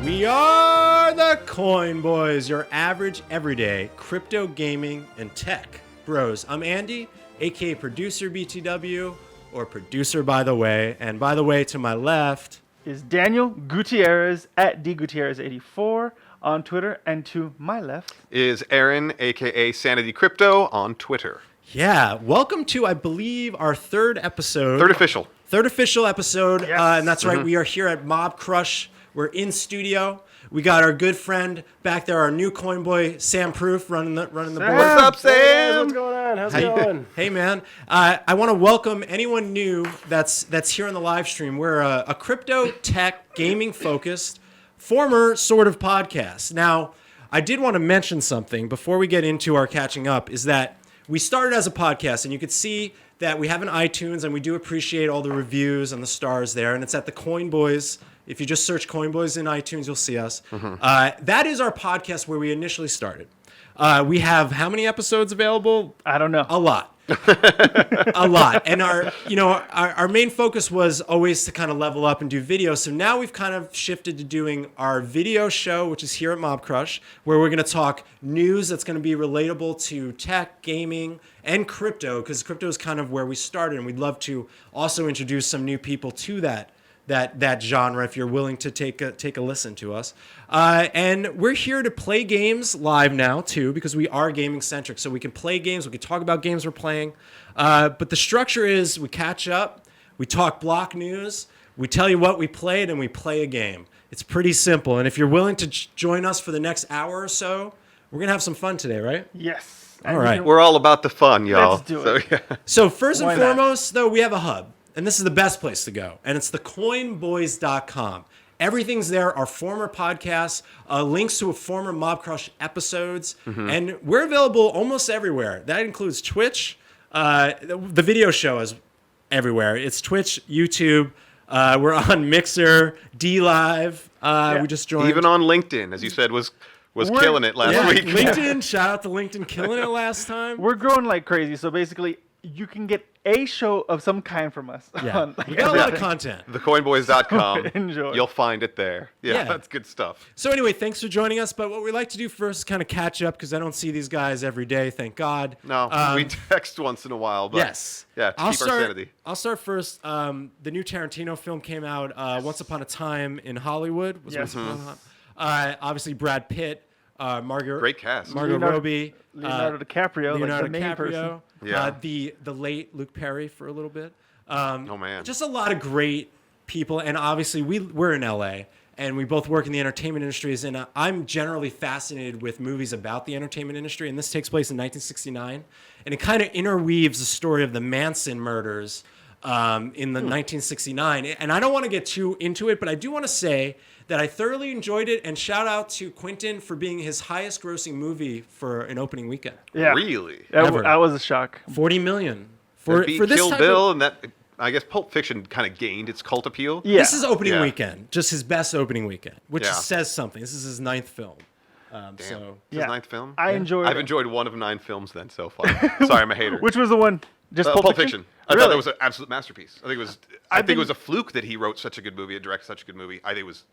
We are the Coin Boys, your average, everyday crypto gaming and tech bros. I'm Andy, aka Producer BTW, or Producer by the way. And by the way, to my left is Daniel Gutierrez at dgutierrez84 on Twitter, and to my left is Aaron, aka Sanity Crypto, on Twitter. Yeah, welcome to, I believe, our third episode. Third official episode. Yes. And that's right, we are here at Mobcrush. We're in studio. We got our good friend back there, our new coin boy, Sam Proof, running the board. What's up, Sam? What's going on? How's it going? Hey, man. I want to welcome anyone new that's here on the live stream. We're a crypto tech gaming focused former sort of podcast. Now, I did want to mention something before we get into our catching up, is that we started as a podcast, and you could see that we have an iTunes, and we do appreciate all the reviews and the stars there, and it's at the Coin Boys. If you just search Coin Boys in iTunes, you'll see us. That is our podcast where we initially started. We have how many episodes available? I don't know. A lot. A lot. And our main focus was always to kind of level up and do video. So now we've kind of shifted to doing our video show, which is here at Mobcrush, where we're going to talk news that's going to be relatable to tech, gaming, and crypto, because crypto is kind of where we started. And we'd love to also introduce some new people to that genre, if you're willing to take a listen to us. And we're here to play games live now too, because we are gaming centric. So we can play games, we can talk about games we're playing. But the structure is we catch up, we talk block news, we tell you what we played, and we play a game. It's pretty simple. And if you're willing to join us for the next hour or so, we're gonna have some fun today, right? Yes. All right. We're all about the fun, y'all. Let's do it. So, yeah. So first and Why not? foremost, though, we have a hub. And this is the best place to go. And it's thecoinboys.com. Everything's there, our former podcasts, links to former Mobcrush episodes. And we're available almost everywhere. That includes Twitch. The video show is everywhere. It's Twitch, YouTube. We're on Mixer, DLive. We just joined. Even on LinkedIn, as you said, was killing it last week. LinkedIn, shout out to LinkedIn, killing it last time. We're growing like crazy, so basically you can get a show of some kind from us. Yeah, on, like, we got a lot of everything. content. Thecoinboys.com. Enjoy. You'll find it there. Yeah, that's good stuff. So anyway, thanks for joining us. But what we like to do first is kind of catch up, because I don't see these guys every day, thank God. No, we text once in a while, but Yes. yeah, to keep our sanity. I'll start first. The new Tarantino film came out, Once Upon a Time in Hollywood. Was Yes. Once Upon a Time. Obviously, Brad Pitt, Great cast. Margot Robbie, Leonardo DiCaprio, Leonardo like the main person. DiCaprio, Yeah. the late Luke Perry for a little bit. Oh, man. Just a lot of great people, and obviously we're in LA, and we both work in the entertainment industries, and I'm generally fascinated with movies about the entertainment industry, and this takes place in 1969, and it kind of interweaves the story of the Manson murders in the 1969, and I don't want to get too into it, but I do want to say that I thoroughly enjoyed it, and shout out to Quentin for being his highest grossing movie for an opening weekend. Yeah. Really? Ever. That was a shock. 40 million. That beat for this Kill type Bill, of, and that, I guess Pulp Fiction kind of gained its cult appeal. Yeah. This is opening Yeah. weekend, just his best opening weekend, which Yeah. says something. This is his 9th film. Damn. So His ninth film? I enjoyed I've it. enjoyed one of 9 films then so far. Sorry, I'm a hater. Which was the one? Just Pulp Fiction. I thought that was an absolute masterpiece. I think it was a fluke that he wrote such a good movie and directed such a good movie. I think it was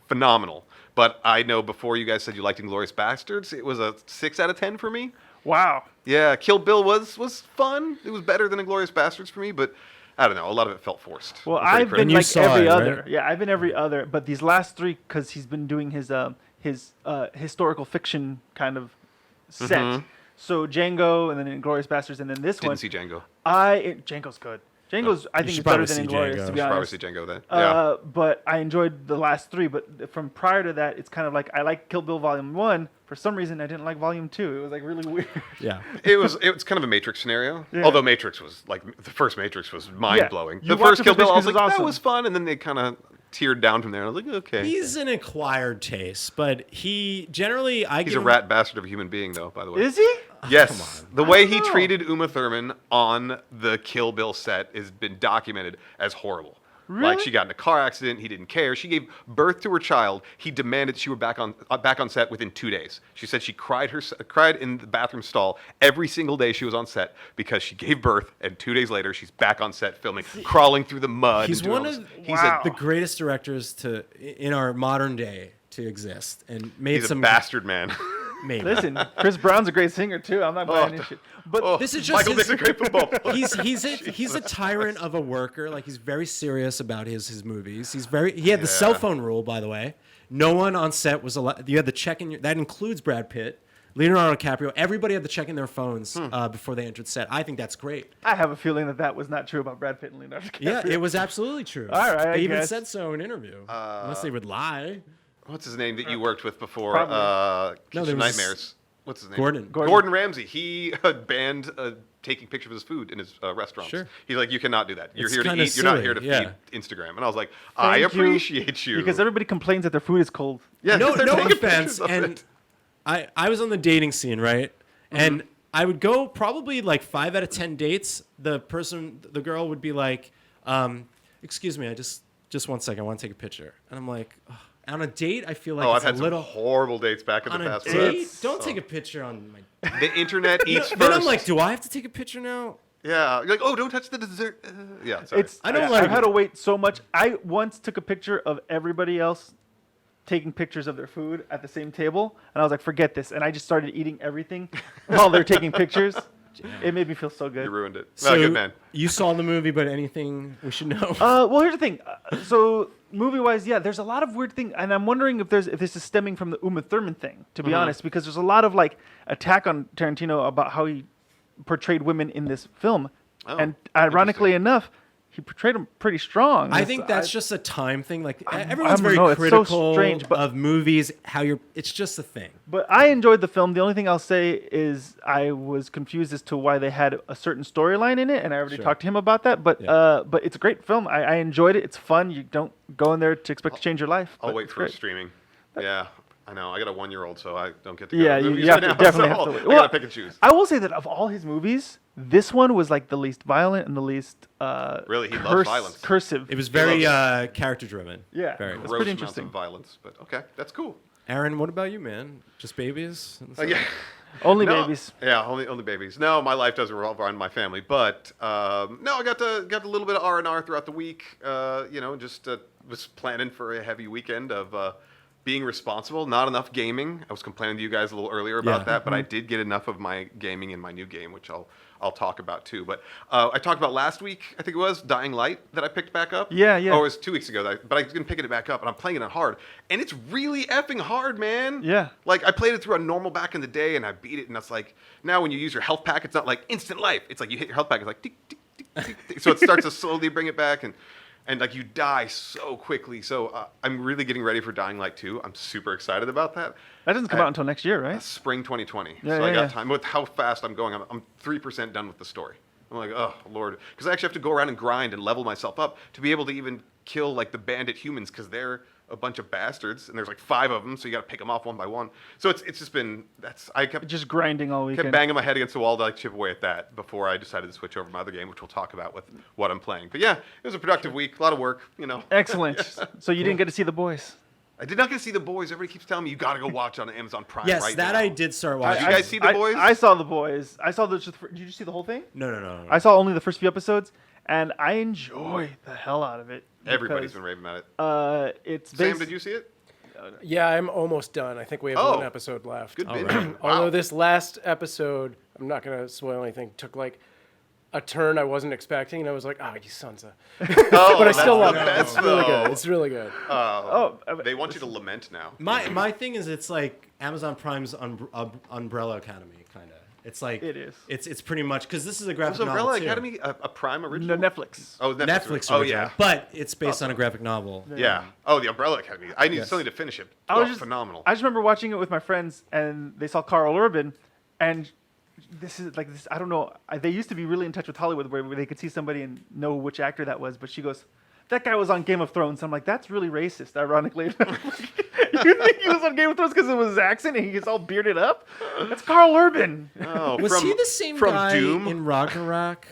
phenomenal. But I know before you guys said you liked Inglourious Bastards, it was a 6 out of 10 for me. Wow. Yeah, Kill Bill was fun. It was better than Inglourious Bastards for me, but I don't know. A lot of it felt forced. Well, I'm pretty I've been You like saw every it, other. right? Yeah, I've been every other. But these last 3, because he's been doing his historical fiction kind of set. So Django, and then Inglourious Bastards, and then this Didn't one. see Django. Django's good. Django's, I think, should is better probably than see Inglourious, Django. to be Probably honest. see Django then. Yeah. But I enjoyed the last 3. But from prior to that, it's kind of like I like Kill Bill Volume 1. For some reason, I didn't like Volume 2. It was like really weird. yeah. It was kind of a Matrix scenario. Yeah. Although Matrix was like the first Matrix was mind blowing. You The watch first the Kill Bill, I was Matrix like, is that awesome. was fun, and then they kind of teared down from there. And I was like, okay. He's an acquired taste, but he generally He's a rat bastard of a human being, though. By the way. Is he? Yes. The way he don't know. treated Uma Thurman on the Kill Bill set has been documented as horrible. Really? Like she got in a car accident, he didn't care. She gave birth to her child. He demanded she were back on set within 2 days. She said she cried in the bathroom stall every single day she was on set because she gave birth, and 2 days later she's back on set filming, crawling through the mud. He's and doing one all of this. the greatest directors in our modern day to exist, and made He's a some bastard, man. Maybe. Listen, Chris Brown's a great singer too. I'm not buying this shit. But This is just Michael his- Vick's a great football player. he's a tyrant of a worker. Like, he's very serious about his movies. He had the cell phone rule, by the way. No one on set was allowed. You had to check in. That includes Brad Pitt, Leonardo DiCaprio. Everybody had to check in their phones before they entered set. I think that's great. I have a feeling that was not true about Brad Pitt and Leonardo DiCaprio. Yeah, it was absolutely true. All right, I they even guess. said so in an interview, unless they would lie. What's his name that you worked with before? Probably. No, Kitchen there was- Nightmares. What's his name? Gordon. Gordon Ramsay. He banned taking pictures of his food in his restaurants. Sure. He's like, you cannot do that. You're It's here to kinda eat. You're not silly, here to yeah. feed Instagram. And I was like, I Thank you, appreciate you. Because everybody complains that their food is cold. yeah, No, 'cause they're no taking offense. pictures of And it. I was on the dating scene, right? And I would go probably like 5 out of 10 dates. The girl would be like, "Excuse me, I just 1 second, I want to take a picture." And I'm like, "Ugh." On a date, I feel like Oh, I've it's had a some little horrible dates back in on the a past. date. That's- Don't take a picture on my. The internet eats first. Then I'm like, do I have to take a picture now? yeah. You're like, oh, don't touch the dessert. Yeah, sorry. I don't like I've had it. to wait so much. I once took a picture of everybody else taking pictures of their food at the same table, and I was like, forget this. And I just started eating everything while they're taking pictures. It made me feel so good. You ruined it. So Good man. you saw the movie, but anything we should know? Well, here's the thing. So movie-wise, yeah, there's a lot of weird things, and I'm wondering if this is stemming from the Uma Thurman thing, to be honest, because there's a lot of like attack on Tarantino about how he portrayed women in this film, Oh, and ironically interesting. enough, he portrayed them pretty strong. I It's- think that's just a time thing. Like, everyone's I don't very know, it's so critical strange, but- of movies. It's just a thing. But I enjoyed the film. The only thing I'll say is I was confused as to why they had a certain storyline in it, and I already Sure. talked to him about that. But Yeah. but it's a great film. I enjoyed it. It's fun. You don't go in there to expect to change your life. I'll but wait it's for great. streaming. Yeah, I know. I got a 1-year-old, so I don't get to go Yeah, to you movies have right to now, definitely so have to wait. I Well, gotta pick and choose. I will say that of all his movies, this one was like the least violent and the least Really? He loves violence. cursive. It was very character driven. Yeah. Very. It's Gross pretty amounts interesting. of violence, but okay, that's cool. Aaron, what about you, man? Just babies? Yeah. Only No, babies. Yeah, only babies. No, my life doesn't revolve around my family, but no, I got a little bit of R&R throughout the week. Just was planning for a heavy weekend of being responsible. Not enough gaming. I was complaining to you guys a little earlier about Yeah. that, but I did get enough of my gaming in my new game, which I'll talk about too. But I talked about last week, I think it was Dying Light that I picked back up. Yeah, yeah. Oh, it was 2 weeks ago, but I've been picking it back up, and I'm playing it on hard, and it's really effing hard, man. Yeah. Like, I played it through on normal back in the day, and I beat it, and it's like, now when you use your health pack, it's not like instant life. It's like you hit your health pack, it's like tick, tick, tick, tick, tick. So it starts to slowly bring it back, and like you die so quickly. So I'm really getting ready for Dying Light 2. I'm super excited about that. That doesn't come out until next year, right? Spring 2020. Yeah, so I yeah, got yeah. time. With how fast I'm going, I'm 3% done with the story. I'm like, oh, Lord. Because I actually have to go around and grind and level myself up to be able to even kill like the bandit humans because they're a bunch of bastards and there's like 5 of them, so you got to pick them off one by one. So it's just been I kept Just grinding all weekend. banging my head against the wall to like chip away at that before I decided to switch over to my other game, which we'll talk about with what I'm playing. But yeah, it was a productive week, a lot of work, Excellent. So you didn't get to see The Boys. I did not get to see The Boys. Everybody keeps telling me you got to go watch on Amazon Prime Yes, right that now. I did start Did watching. you guys see The Boys? I saw The Boys. I saw did you see the whole thing? No. I saw only the first few episodes, and I enjoy the hell out of it. Everybody's because, been raving about it. It's Sam, based, did you see it? Yeah, I'm almost done. I think we have Oh. one episode left. Good All binge. right. Wow. Although this last episode, I'm not going to spoil anything, took like a turn I wasn't expecting, and I was like, oh, you sons of... Oh, But I still love the it. best, It's really though. good. It's really good. They want you to lament now. My thing is, it's like Amazon Prime's Umbrella Academy, kind of. It's like It is. It's pretty much because this is a Was graphic novel Umbrella too. Academy a Prime no, original? Netflix. Oh, Netflix Oh, original, yeah. but it's based on a graphic novel. Yeah. Oh, the Umbrella Academy. I need Yes. still need to finish it. I was Oh, just phenomenal. I just remember watching it with my friends, and they saw Carl Urban, and this is like this. I don't know. They used to be really in touch with Hollywood, where they could see somebody and know which actor that was. But she goes, "That guy was on Game of Thrones." I'm like, "That's really racist." Ironically, you think he was on Game of Thrones because it was his accent and he gets all bearded up? That's Carl Urban. Oh, Was he the same from guy Doom? in Ragnarok?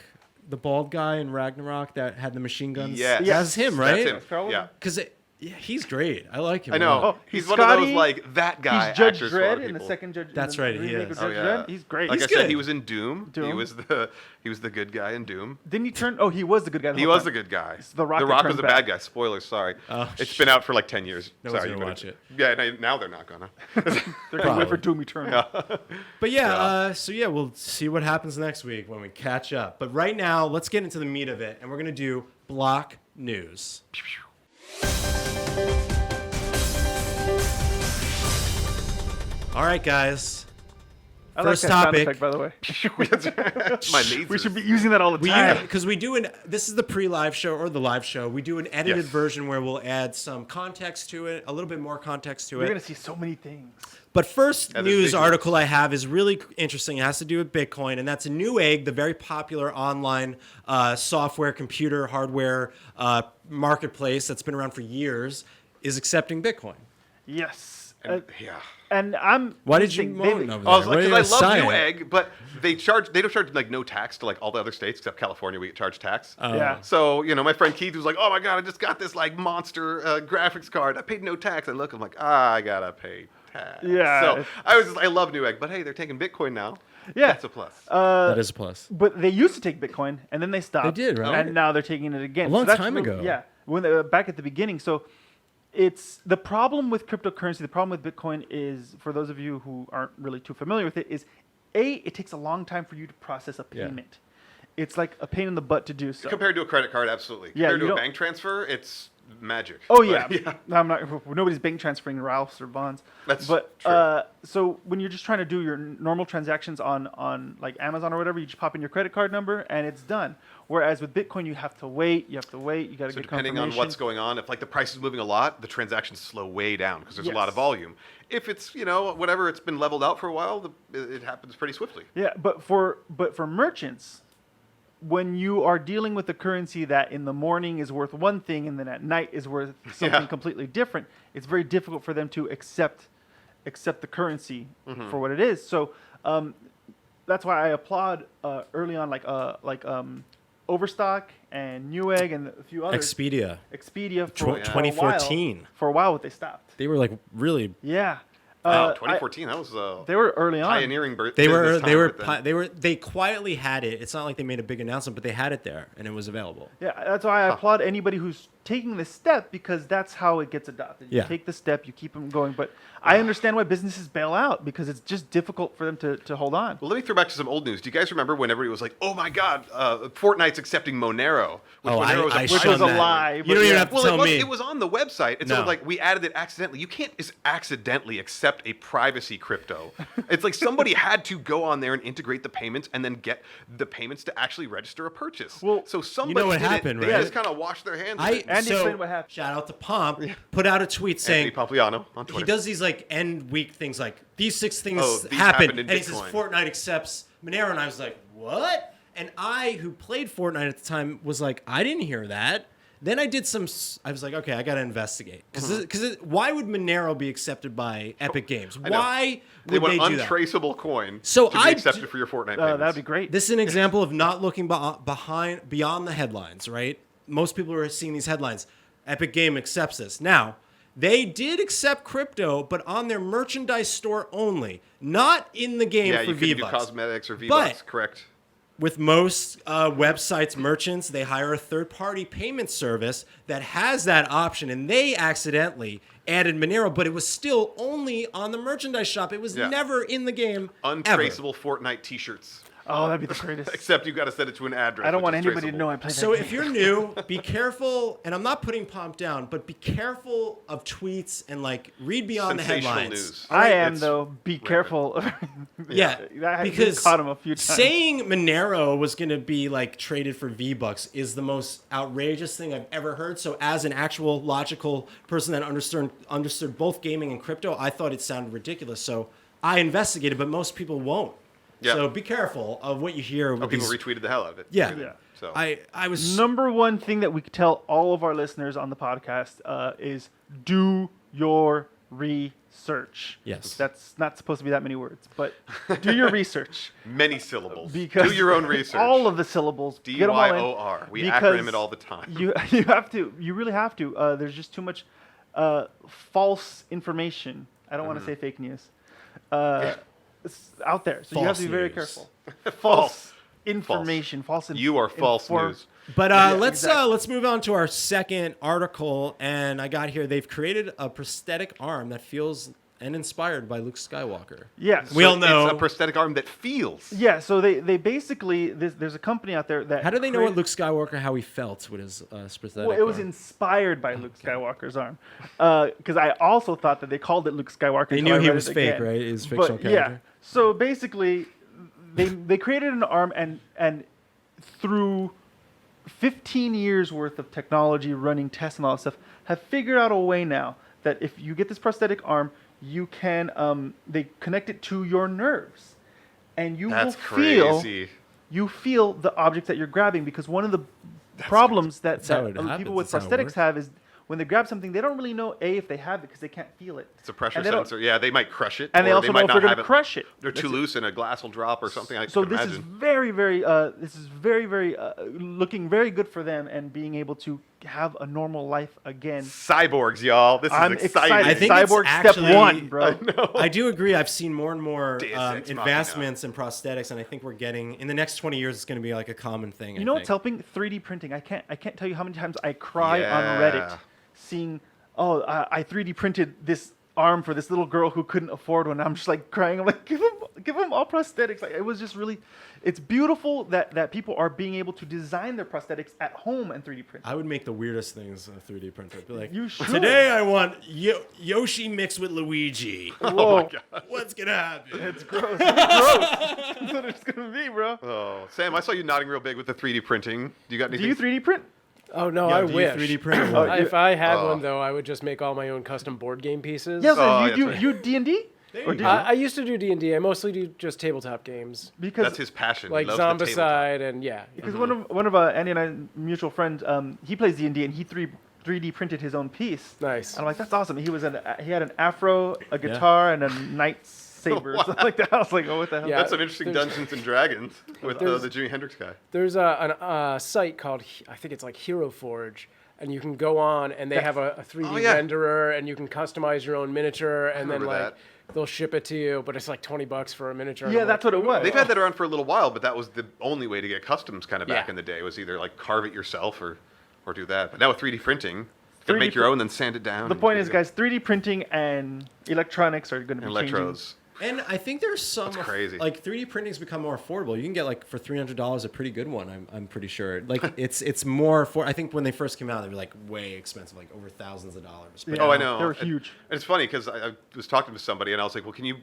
the bald guy in Ragnarok that had the machine guns? Yes. That's him, right? That's him. Probably. Yeah. Because he's great. I like him. I a know. lot. Oh, he's he's one of those Scotty. like that guy. He's Judge actors for a lot Dredd of in the people. second Judge. That's in the right, he remake is. of Oh Judge yeah. Dredd. He's great. Like He's I said, good. he was in Doom. He Doom. was the good guy in Doom. Didn't he turn? Oh, he was the good guy. He was the good guy. The Rock that was turned the bad. bad guy. Spoilers. Sorry. Oh, it's been out for like 10 years. No one's sorry, gonna you watch it. Yeah, now they're not gonna. They're gonna wait for Doom Eternal. But yeah, we'll see what happens next week when we catch up. But right now, let's get into the meat of it, and we're gonna do block news. All right, guys. I First like that topic. sound effect, by the way. My lasers. We should be using that all the time. Because we do this is the pre-live show or the live show. We do an edited Yes. version where we'll add some context to it, a little bit more context to You're it. gonna see so many things. But first Yeah, there's news visuals. article I have is really interesting. It has to do with Bitcoin, and that's a Newegg, the very popular online software, computer, hardware marketplace that's been around for years, is accepting Bitcoin. Yes. Yeah. And I'm. Why did you think moan they- over I was there? like, What are because you I love gonna sign? Newegg, but they don't charge like no tax to like all the other states except California. We get charged tax. Yeah. So my friend Keith was like, "Oh my god, I just got this like monster graphics card. I paid no tax." I look, I'm like, I gotta pay tax. Yeah. So I love Newegg, but hey, they're taking Bitcoin now. Yeah. That's a plus. That is a plus. But they used to take Bitcoin, and then they stopped. They did, right? And now they're taking it again. A long that's time ago. Yeah, when they were back at the beginning. So it's the problem with cryptocurrency. The problem with Bitcoin is, for those of you who aren't really too familiar with it, is it takes a long time for you to process a Yeah. payment. It's like a pain in the butt to do so. Compared to a credit card, absolutely. Yeah, Compared you to a don't- bank transfer, it's magic. Oh But, yeah. No, I'm not. Nobody's bank transferring Ralphs or bonds. That's but true. so when you're just trying to do your normal transactions on like Amazon or whatever, you just pop in your credit card number and it's done. Whereas with Bitcoin, you have to wait. You got to So get depending confirmation. on what's going on, if like the price is moving a lot, the transactions slow way down because there's a lot of Yes. volume. If it's whatever, it's been leveled out for a while, it happens pretty swiftly. Yeah, but for merchants, when you are dealing with a currency that in the morning is worth one thing and then at night is worth something Yeah. completely different, it's very difficult for them to accept the currency Mm-hmm. for what it is. So that's why I applaud early on Overstock and Newegg and a few others. Expedia. Expedia Tw- for 2014. For a while, what they stopped. They were like really. Yeah. Wow, I- 2014, that was they were early on. pioneering. They were business time with them. they quietly had it. It's not like they made a big announcement, but they had it there and it was available. Yeah, that's why I applaud anybody who's taking this step, because that's how it gets adopted. You Yeah. take the step, you keep them going. But I understand why businesses bail out, because it's just difficult for them to hold on. Well, let me throw back to some old news. Do you guys remember when everybody was like, "Oh my God, Fortnite's accepting Monero"? Which Oh, Monero is I a Which shun was a that. lie. You but don't even yeah. have to Well, tell me. it was on the website, and No. so like we added it accidentally. You can't just accidentally accept a privacy crypto. It's like somebody had to go on there and integrate the payments, and then get the payments to actually register a purchase. Well, so somebody what did it. happened, They right? just kind of washed their hands. I of it. Andy so, explained what happened. Shout out to Pomp. Put out a tweet saying Anthony Pompliano on he Twitter. does these like end week things like these 6 things Oh, these happened, happened in and he says Bitcoin. Fortnite accepts Monero, and I was like, what? And I, who played Fortnite at the time, was like, I didn't hear that. Then I did I was like, okay, I got to investigate. Because why would Monero be accepted by Epic Games? I know. Why They would want they do that? untraceable coin So to be I accepted d- for your Fortnite payments. That'd be great. This is an example of not looking beyond the headlines, right? Most people are seeing these headlines. Epic Game accepts this. Now, they did accept crypto, but on their merchandise store only, not in the game yeah, for you can do V-Bucks. cosmetics or But- V-Bucks, correct? With most websites, merchants, they hire a third-party payment service that has that option, and they accidentally added Monero, but it was still only on the merchandise shop. It was Yeah. never in the game. ever. Untraceable Fortnite T-shirts. Oh, that'd be the greatest. Except you've got to send it to an address. I don't which want is anybody traceable. to know I played So that if game. you're new, be careful, and I'm not putting Pomp down, but be careful of tweets and like read beyond the Sensational headlines. news. I am, It's though. Be rampant. careful. Yeah, I because caught him a few times. saying Monero was going to be like traded for V-Bucks is the most outrageous thing I've ever heard. So as an actual logical person that understood both gaming and crypto, I thought it sounded ridiculous. So I investigated, but most people won't. Yeah. So be careful of what you hear. With People these, retweeted the hell out of it. yeah. Everything. Yeah. So I was Number one thing that we could tell all of our listeners on the podcast is do your research. Yes. That's not supposed to be that many words, but do your research. Many syllables. Because Do your own research. All of the syllables. Get 'em all in, DYOR. We because acronym it all the time. You have to. You really have to. There's just too much false information. I don't want to say fake news. It's out there, so you have to be very False careful. False information. False. You are false news. But let's exactly. let's move on to our second article. And I got here. They've created a prosthetic arm that feels and inspired by Luke Skywalker. Yes. We all know. It's a prosthetic arm that feels. Yeah. So they basically there's a company out there that. How do they know what created- Luke Skywalker how he felt with his prosthetic? Well, it was arm? inspired by Luke Skywalker's arm. Because I also thought that they called it Luke Skywalker. They until knew I he read was it fake, again. right? His But, fictional character. Yeah. So basically, they created an arm and through 15 years worth of technology, running tests and all that stuff, have figured out a way now that if you get this prosthetic arm, you can they connect it to your nerves, and you That's will feel crazy. you feel the objects that you're grabbing, because one of the problems that how it people happens. with That's how it prosthetics works. have is when they grab something, they don't really know if they have it because they can't feel it. It's a pressure And they don't- sensor. Yeah, they might crush it. And they or also might know if not they're going have to it. crush it. They're too loose and a glass will drop or something. So can this imagine. is very, very, looking very good for them and being able to have a normal life again. Cyborgs, y'all. This is I'm exciting. excited. I think Cyborg it's step actually- one, bro. I do agree. I've seen more and more Deus Ex Machina. advancements in prosthetics, and I think we're getting in the next 20 years. It's going to be like a common thing. You know what's helping? 3D printing. I can't tell you how many times I cry on Reddit Yeah. seeing, I 3D printed this arm for this little girl who couldn't afford one. I'm just like crying. I'm like, give them all prosthetics. Like, it was just really, it's beautiful that people are being able to design their prosthetics at home and 3D print. I would make the weirdest things 3D printed. Be like, You should. today I want Yoshi mixed with Luigi. Whoa, What's gonna happen? it's gross. That's what it's gonna be, bro. Oh, Sam, I saw you nodding real big with the 3D printing. Do you got Do anything? you 3D print? Oh no, Yo, I do you wish. 3D print or what? If I had Oh. one though, I would just make all my own custom board game pieces. Yes, Oh, you that's do. right. You D&D? There Or you did go. you? I used to do D&D. I mostly do just tabletop games, Because That's his passion. like he loves the tabletop. Zombicide and yeah. Because one of Andy and I mutual friends, he plays D&D and he 3D printed his own piece. Nice. And I'm like, that's awesome. He had an afro, a guitar, and a lightsaber or something like that. I was like, oh, what the hell? Yeah. That's some interesting There's- Dungeons and Dragons with There's- the Jimi Hendrix guy. There's a site called, I think it's like Hero Forge, and you can go on and they have a 3D Oh, yeah. renderer, and you can customize your own miniature, and then remember like that. they'll ship it to you, but it's like $20 for a miniature. and Yeah, I'm that's like, what it was. They've had that around for a little while, but that was the only way to get customs kind of back Yeah. in the day. Was either like carve it yourself or do that. But now with 3D printing, you can 3D make your own, then sand it down. The and point do is, it. guys, 3D printing and electronics are going to be electrodes. And I think there's some That's crazy. like 3D printing's become more affordable. You can get like for $300 a pretty good one. I'm pretty sure. Like it's more for. I think when they first came out, they were like way expensive, like over thousands of dollars. But Yeah. Oh, I know. They were And- huge. And it's funny because I was talking to somebody and I was like, well, can you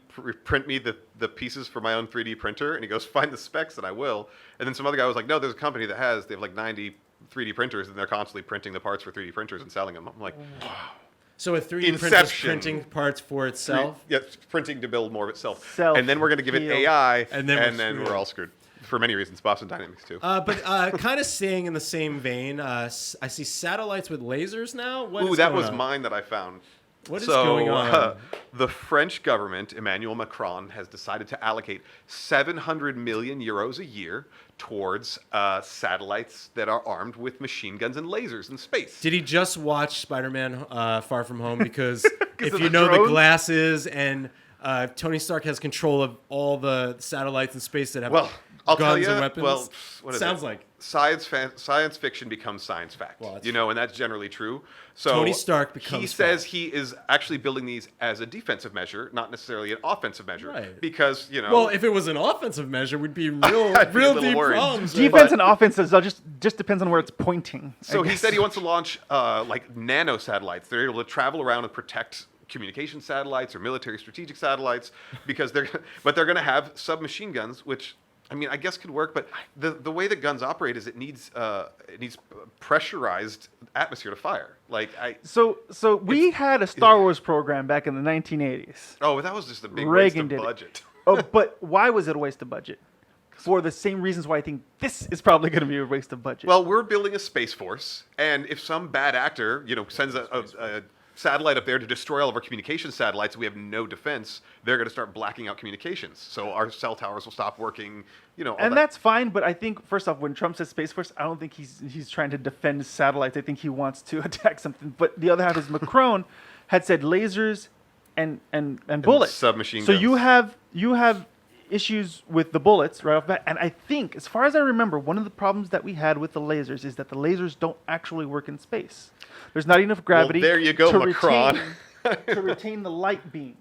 print me the pieces for my own 3D printer? And he goes, find the specs and I will. And then some other guy was like, no, there's a company that they have like 90 3D printers and they're constantly printing the parts for 3D printers and selling them. I'm like, So a 3D printer is Inception. printing parts for itself. yeah, printing to build more of itself. Self And then we're going to give it heal. AI And then we're screwed. we're all screwed. For many reasons, Boston Dynamics too. But kind of staying in the same vein, I see satellites with lasers now. What Ooh, is that going was on? mine that I found. What is So, going on? The French government, Emmanuel Macron, has decided to allocate 700 million euros a year towards satellites that are armed with machine guns and lasers in space. Did he just watch Spider-Man Far From Home? Because if of you the know the drones? glasses and Tony Stark has control of all the satellites in space that have Well, I'll tell guns you. and weapons. Well, what is Sounds it? like Science fiction becomes science fact. Well, that's you know, and that's generally true. So Tony Stark He becomes says fact. he is actually building these as a defensive measure, not necessarily an offensive measure, Right. because you know. well, if it was an offensive measure, we'd be real, I'd be a real little deep worried. problems. right? Defense and offense is just depends on where it's pointing. I So he guess. said he wants to launch like nano satellites. They're able to travel around and protect communication satellites or military strategic satellites because they're going to have submachine guns, which I mean I guess could work. But the way that guns operate is it needs pressurized atmosphere to fire. Like So we had a Star Wars program back in the 1980s. oh, that was just a big Reagan waste did of it. budget. Oh, but why was it a waste of budget? For the same reasons why I think this is probably going to be a waste of budget. Well, we're building a space force, and if some bad actor, you know, sends satellite up there to destroy all of our communication satellites. We have no defense. They're going to start blacking out communications. So our cell towers will stop working. All And that. that's fine, but I think first off, when Trump says Space Force, I don't think he's trying to defend his satellites. I think he wants to attack something. But the other half is Macron had said lasers and bullets. submachine So guns. you have issues with the bullets right off the bat. And I think, as far as I remember, one of the problems that we had with the lasers is that the lasers don't actually work in space. There's not enough gravity. there you go, to Macron. to retain the light beam.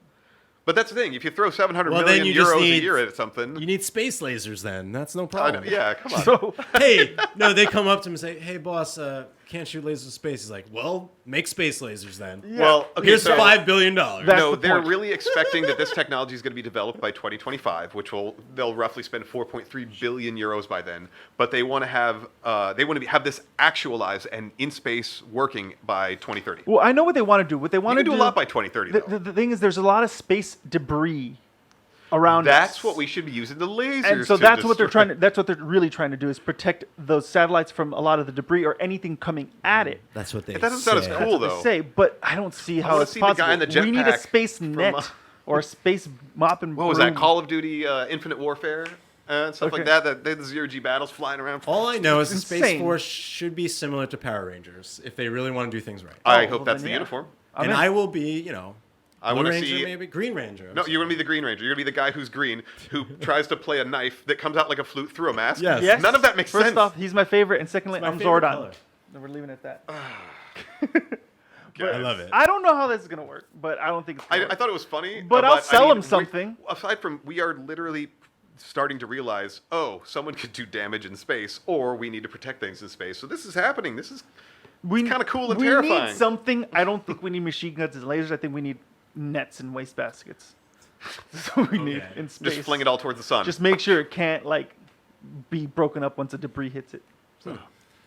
But that's the thing. If you throw 700 Well, then million you just euros a need- year at something, You need space lasers then. That's no I problem. know- yeah, come on. So Hey, no, they come up to him and say, "Hey, boss, can't shoot lasers in space." He's like, "Well, make space lasers then. Well, okay, Here's so $5 billion." That's no, the they're point. really expecting that this technology is going to be developed by 2025, they'll roughly spend 4.3 billion euros by then. But they want to have this actualized and in space working by 2030. well, I know what they want to do. What they You want to can do a lot by 2030. Though. The thing is, there's a lot of space debris around That's us. what we should be using the lasers. And so to that's what they're destroy. trying to. That's what they're really trying to do is protect those satellites from a lot of the debris or anything coming at it. That's what they It doesn't sound as say. cool They though. say, but I don't see how wanna it's see the possible. guy in the We need a jetpack space from, net or a space mop and What was that? broom. Call of Duty Infinite Warfare and stuff like Okay. that. They had the zero-G battles flying around. All I know is the Space Insane. Force should be similar to Power Rangers if they really want to do things right. I Oh, hope well, that's then, the yeah. uniform. I'm And in. I will be, I Blue want to Ranger, see. maybe Green Ranger. No, you're gonna be the Green Ranger. You're gonna be the guy who's green, who tries to play a knife that comes out like a flute through a mask. Yes. Yes. None of that makes First sense. off, he's my favorite, and secondly, my I'm favorite Zordon. color. And we're leaving it at that. I love it. I don't know how this is gonna work, but I don't think it's. Gonna I work. thought it was funny. But I'll sell him something. Aside from, we are literally starting to realize, someone could do damage in space, or we need to protect things in space. So this is happening. This is kind of cool and we terrifying. need something. I don't think we need machine guns and lasers. I think we need nets and waste baskets. That's what we need Okay. in space. Just fling it all towards the sun. Just make sure it can't be broken up once the debris hits it. So,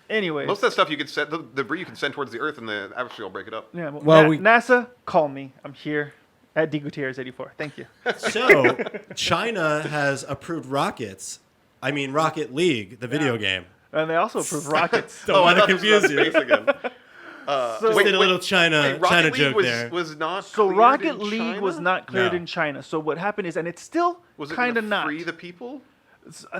anyway. Most of that stuff you could send, the debris you can send towards the Earth, and the atmosphere will break it up. Yeah, Well, NASA, call me. I'm here at D Gutierrez 84. Thank you. So, China has approved rockets. I mean, Rocket League, the video game. And they also approved rockets. Don't want I to thought this was confuse about you. space again. So, Just did a little China Rocket League joke was, there. was not so cleared Rocket in League China? was not cleared No. in China. So what happened is, and it's still Was it kind of gonna not. free the people?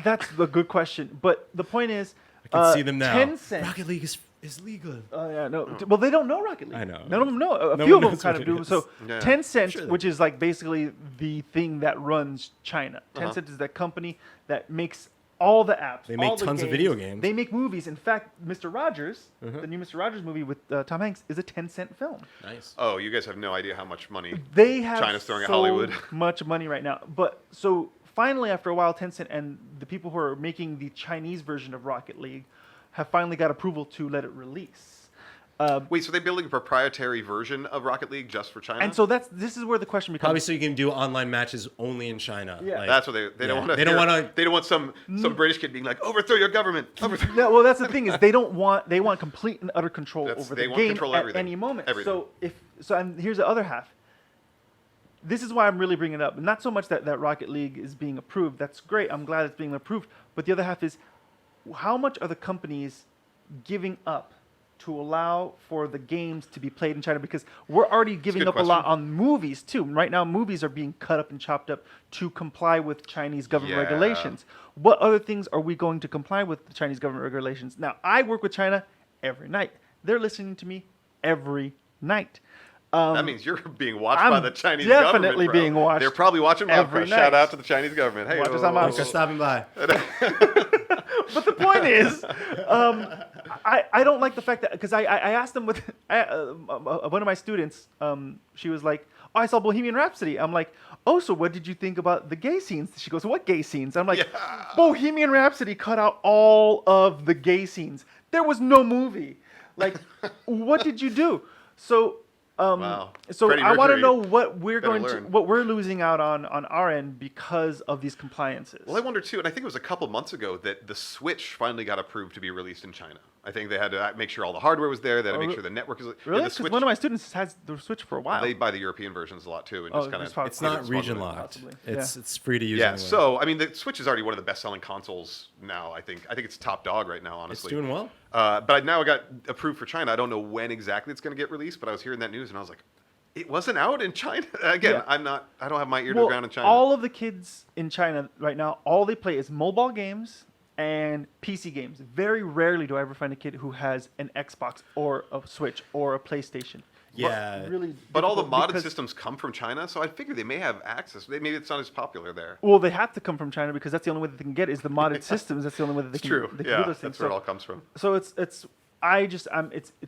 That's the good question. But the point is, I can see them now. Tencent. Rocket League is legal. Oh yeah, no. Well, they don't know Rocket League. I know. None of them know. A No few one of them knows kind what of it do. is. So Yeah. Tencent, Sure they which is basically the thing that runs China. Uh-huh. Tencent is that company that makes all the apps. They make all the tons of video games. They make movies. In fact, Mr. Rogers, the new Mr. Rogers movie with Tom Hanks, is a Tencent film. Nice. Oh, you guys have no idea how much money. They have China's throwing at so Hollywood. much money right now. But so finally, after a while, Tencent and the people who are making the Chinese version of Rocket League have finally got approval to let it release. Wait, so they're building a proprietary version of Rocket League just for China? And so this is where the question becomes. Probably so you can do online matches only in China. Yeah. Like, That's what they don't yeah. want to. They don't wanna- They don't want some British kid being like, overthrow your government. Overthrow. No, well, that's the thing is they want complete and utter control over They the want game control at everything. any moment. Everything. And here's the other half. This is why I'm really bringing it up. Not so much that Rocket League is being approved. That's great. I'm glad it's being approved. But the other half is how much are the companies giving up to allow for the games to be played in China? Because we're already giving good up a lot question. on movies too. Right now, movies are being cut up and chopped up to comply with Chinese government Yeah. regulations. What other things are we going to comply with the Chinese government regulations? Now, I work with China every night. They're listening to me every night. That means you're being watched by I'm the Chinese government. definitely bro. being watched They're probably watching every Mobcrush. night. Shout out to the Chinese government. Hey, Watch us on oh, Mobcrush. Thanks for stopping by. But the point is, I don't like the fact that because I asked them with one of my students, she was like, "Oh, I saw Bohemian Rhapsody." I'm like, "Oh, so what did you think about the gay scenes?" She goes, "What gay scenes?" I'm like, Yeah. "Bohemian Rhapsody cut out all of the gay scenes. There was no movie. Like, what did you do?" So. Wow. So Freddie I want to Mercury know what we're better going to, learn. what we're losing out on our end because of these compliances. Well, I wonder too, and I think it was a couple months ago that the Switch finally got approved to be released in China. I think they had to make sure all the hardware was there. They had to make sure the network is. Really? Yeah, the Because Switch, one of my students has the Switch for a while. they buy the European versions a lot too, and Oh, just kind it's of. probably- It's not smuggle region it. locked. Possibly. It's free to use. Yeah, anyway. so I mean, the Switch is already one of the best-selling consoles now. I think it's top dog right now, it's honestly. doing well. But now it got approved for China. I don't know when exactly it's going to get released, but I was hearing that news and I was like, it wasn't out in China. Again, Yeah. I don't have my ear to the ground in China. All of the kids in China right now, all they play is mobile games and PC games. Very rarely do I ever find a kid who has an Xbox or a Switch or a PlayStation. Yeah. Really. But all the difficult modded because- systems come from China, so I figure they may have access. Maybe it's not as popular there. Well, they have to come from China because that's the only way that they can get is the modded systems. That's the only way that they It's can, true. they can Yeah, do those that's things. where it all comes from. So it's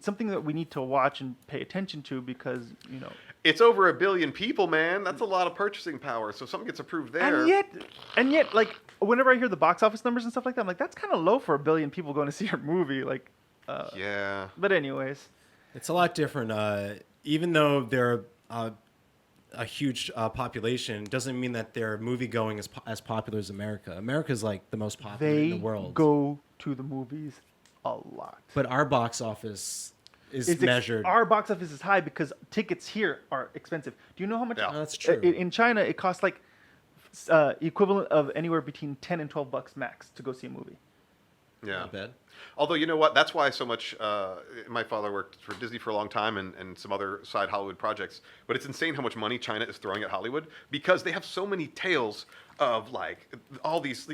something that we need to watch and pay attention to because It's over 1 billion people, man. That's a lot of purchasing power. So if something gets approved there. and yet like whenever I hear the box office numbers and stuff like that, I'm like that's kind of low for 1 billion people going to see your movie. Like, Yeah. but anyways, It's a lot different. Even though they're a huge population, doesn't mean that their movie going is as popular as America. America's like the most popular in they the world. go to the movies a lot. But our box office is measured. Our box office is high because tickets here are expensive. Do you know how much? Yeah. That's true. In China, it costs like equivalent of anywhere between $10 and $12 max to go see a movie. Yeah. Not bad. Although, you know what? That's why so much. My father worked for Disney for a long time and some other side Hollywood projects. But it's insane how much money China is throwing at Hollywood because they have so many tales of like all these,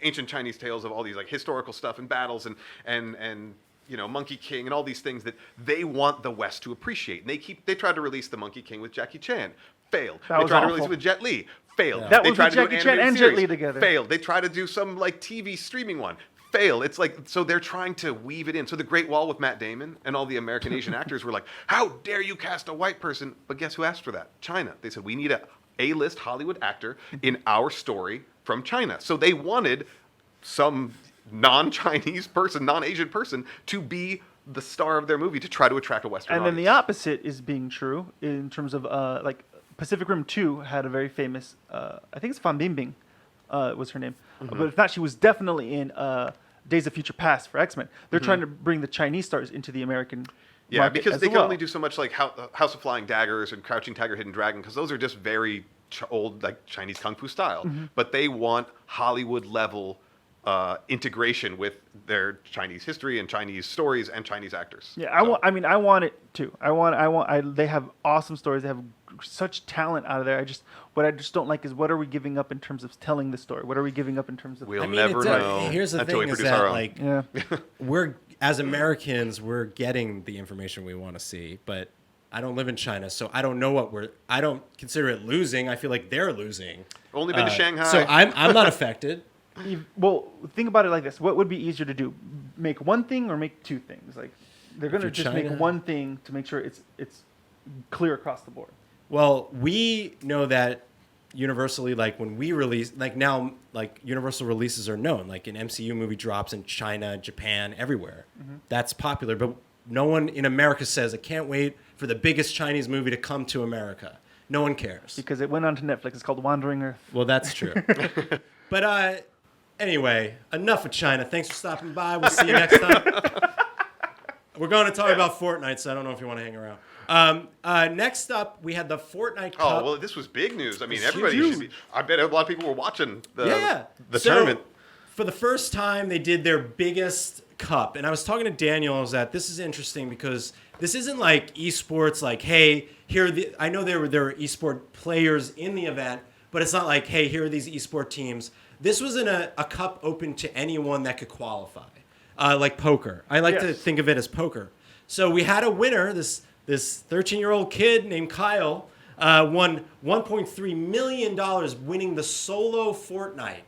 ancient Chinese tales of all these like historical stuff and battles and Monkey King and all these things that they want the West to appreciate. And they tried to release the Monkey King with Jackie Chan. Failed. That They was tried to awful. release it with Jet Li. Failed. Yeah. That They was tried with to do an Jackie Chan animated and Jet series. Li together. Failed. They tried to do some like TV streaming one. Failed. It's like, so they're trying to weave it in. So the Great Wall with Matt Damon and all the American Asian actors were like, how dare you cast a white person? But guess who asked for that? China. They said, we need a A-list Hollywood actor in our story from China. So they wanted some non-Chinese person, non-Asian person to be the star of their movie to try to attract a Western And then the audience. opposite is being true in terms of like Pacific Rim 2 had a very famous, I think it's Fan Bingbing was her name. Mm-hmm. But if not, she was definitely in Days of Future Past for X-Men. They're trying to bring the Chinese stars into the American Yeah, market because as they can well. only do so much like House of Flying Daggers and Crouching Tiger, Hidden Dragon, because those are just very old like Chinese kung fu style. Mm-hmm. But they want Hollywood level integration with their Chinese history and Chinese stories and Chinese actors. Yeah, I want it too. They have awesome stories. They have such talent out of there. What I just don't like is what are we giving up in terms of telling the story? What are we giving up in terms of? We'll I mean, never it does- know Here's the until we thing: is produce our that own. like Yeah. we're as Americans, we're getting the information we want to see, but I don't live in China, so I don't know I don't consider it losing. I feel like they're losing. Only been to Shanghai. So I'm not affected. Well, think about it like this: what would be easier to do, make one thing or make two things? Like they're going to you're just China- make one thing to make sure it's clear across the board. Well, we know that universally, like when we release, like now, like universal releases are known. Like an MCU movie drops in China, Japan, everywhere. That's popular, but no one in America says, "I can't wait for the biggest Chinese movie to come to America." No one cares. Because it went on to Netflix. It's called Wandering Earth. Well, that's true. But anyway, enough of China. Thanks for stopping by. We'll see you next time. We're going to talk about Fortnite, so I don't know if you want to hang around. Next up, we had the Fortnite Cup. Oh, well, this was big news. I mean, It's everybody huge. should be. I bet a lot of people were watching the So, tournament. For the first time, they did their biggest cup. And I was talking to Daniel, I was that this is interesting because this isn't like esports, like, hey, I know there were esport players in the event, but it's not like, hey, here are these esport teams. This was in a cup open to anyone that could qualify, like poker. I like to Yes. think of it as poker. So we had a winner, this 13-year-old kid named Kyle, won $1.3 million winning the solo Fortnite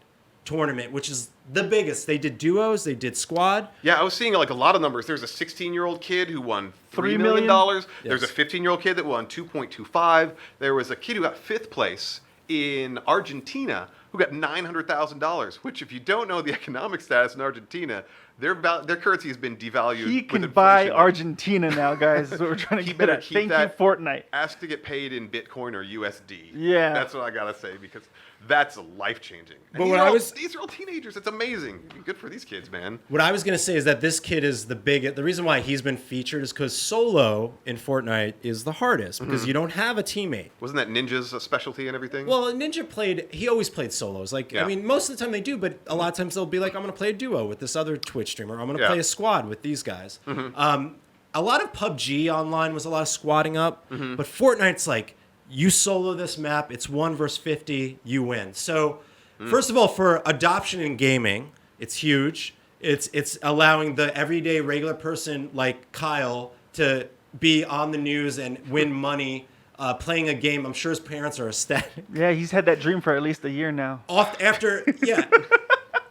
tournament, which is the biggest. They did duos, they did squad. Yeah, I was seeing like a lot of numbers. There's a 16-year-old kid who won $3 $3 million. million? There's a Yes. 15-year-old kid that won 2.25. There was a kid who got 5th place in Argentina who got $900,000. Which, if you don't know the economic status in Argentina, their currency has been devalued. He with can buy inflation. Argentina now, guys. That's what we're trying to He get better at. keep Thank you, that. Fortnite. Ask to get paid in Bitcoin or USD. Yeah. That's what I gotta say, because that's life changing. But what I was- these are all teenagers. It's amazing. Good for these kids, man. What I was going to say is that this kid is the biggest. The reason why he's been featured is because solo in Fortnite is the hardest because you don't have a teammate. Wasn't that Ninja's specialty and everything? Well, he always played solos. Like, Yeah. I mean, most of the time they do, but a lot of times they'll be like, I'm going to play a duo with this other Twitch streamer. I'm going to Yeah. play a squad with these guys. A lot of PUBG online was a lot of squatting up, but Fortnite's like, you solo this map, it's 1 versus 50, you win. So, first of all, for adoption in gaming, it's huge. It's allowing the everyday regular person like Kyle to be on the news and win money playing a game. I'm sure his parents are ecstatic. Yeah, he's had that dream for at least a year now. Yeah.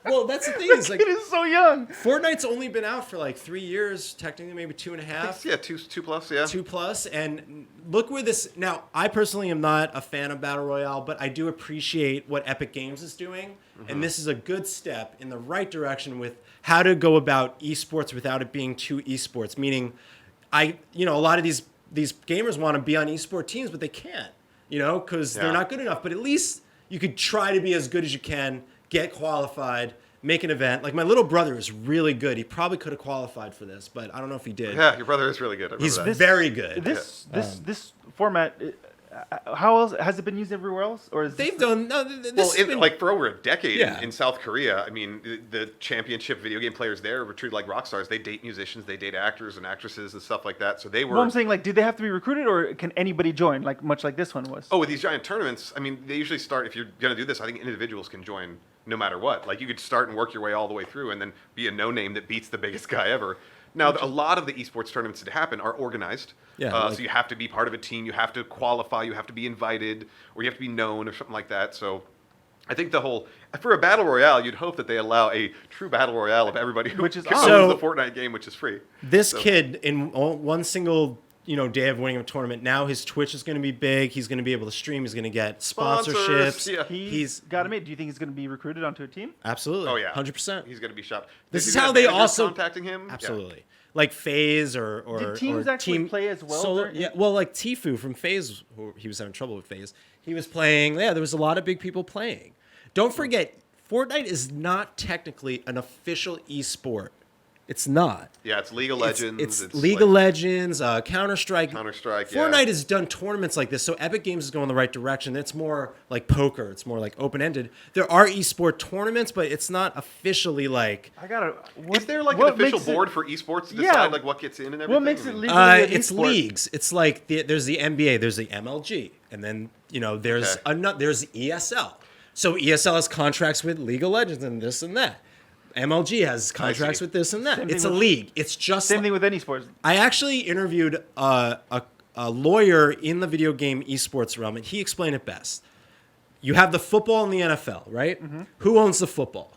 Well, that's the thing. Is like Kid is so young. Fortnite's only been out for like 3 years, technically maybe 2.5. Yeah, two plus. Yeah. 2+, and look where this. Now, I personally am not a fan of Battle Royale, but I do appreciate what Epic Games is doing, and this is a good step in the right direction with how to go about esports without it being too esports. Meaning, a lot of these gamers want to be on esport teams, but they can't, because they're not good enough. But at least you could try to be as good as you can, get qualified, make an event. Like my little brother is really good. He probably could have qualified for this, but I don't know if he did. Yeah, your brother is really good. I remember He's that. very good. This format, how else has it been used everywhere else, or is They've this done no. This has been, like for over a decade Yeah. in South Korea, I mean, the championship video game players there were treated like rock stars. They date musicians, they date actors and actresses and stuff like that. So they were. Well, I'm saying, like, do they have to be recruited, or can anybody join, like much like this one was? Oh, with these giant tournaments, I mean, they usually start, if you're going to do this, I think individuals can join no matter what. Like, you could start and work your way all the way through and then be a no-name that beats the biggest guy ever. Now, a lot of the esports tournaments that happen are organized. Yeah, So you have to be part of a team, you have to qualify, you have to be invited, or you have to be known or something like that. So I think for a battle royale, you'd hope that they allow a true battle royale of everybody who Which is owns awesome. the Fortnite game, which is free. this So- kid in one single day of winning a tournament. Now his Twitch is going to be big. He's going to be able to stream. He's going to get Sponsors, sponsorships. yeah. He's got to make. Do you think he's going to be recruited onto a team? Absolutely. Oh, yeah. 100%. He's going to be shopped. This Does is he how have they managers also contacting him? Yeah. Absolutely. Like FaZe or Did teams or actually team play as well Solo, during- yeah, well, like Tfue from FaZe, who he was having trouble with FaZe. He was playing. Yeah, there was a lot of big people playing. Don't forget, Fortnite is not technically an official esport. It's not. Yeah, it's League of Legends. It's League of Legends, Counter-Strike. Counter-Strike, yeah. Fortnite has done tournaments like this, so Epic Games is going the right direction. It's more like poker. It's more like open-ended. There are esport tournaments, but it's not officially like... I gotta. Is there like an what official makes it- board for esports to Yeah. decide like what gets in and everything? What makes I it mean, legally an it's esport? leagues. It's like there's the NBA, there's the MLG, and then there's Okay. there's ESL. So ESL has contracts with League of Legends and this and that. MLG has contracts see. with this and that. Same It's thing a with- league. It's just Same thing with any sports. I actually interviewed a lawyer in the video game esports realm, and he explained it best. You have the football and the NFL, right? Who owns the football?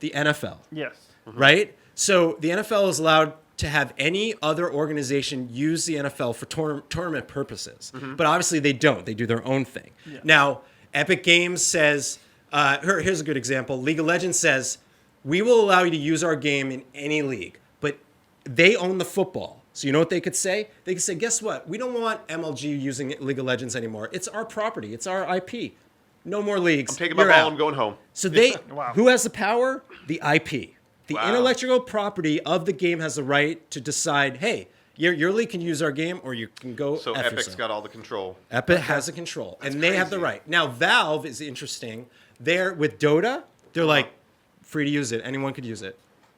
The NFL, Yes. right? So the NFL is allowed to have any other organization use the NFL for tournament purposes. But obviously they don't. They do their own thing. Yeah. Now, Epic Games says, here's a good example. League of Legends says, we will allow you to use our game in any league, but they own the football. So you know what they could say? They could say, guess what? We don't want MLG using League of Legends anymore. It's our property. It's our IP. No more leagues. I'm taking my You're ball. out. I'm going home. So they, Wow. who has the power? The IP. The Wow. intellectual property of the game has the right to decide, hey, your league can use our game or you can go So F Epic's yourself. got all the control. Epic has the control, and they have the crazy. right. Now, Valve is interesting. They're with Dota. They're like free to use it. Anyone could use it.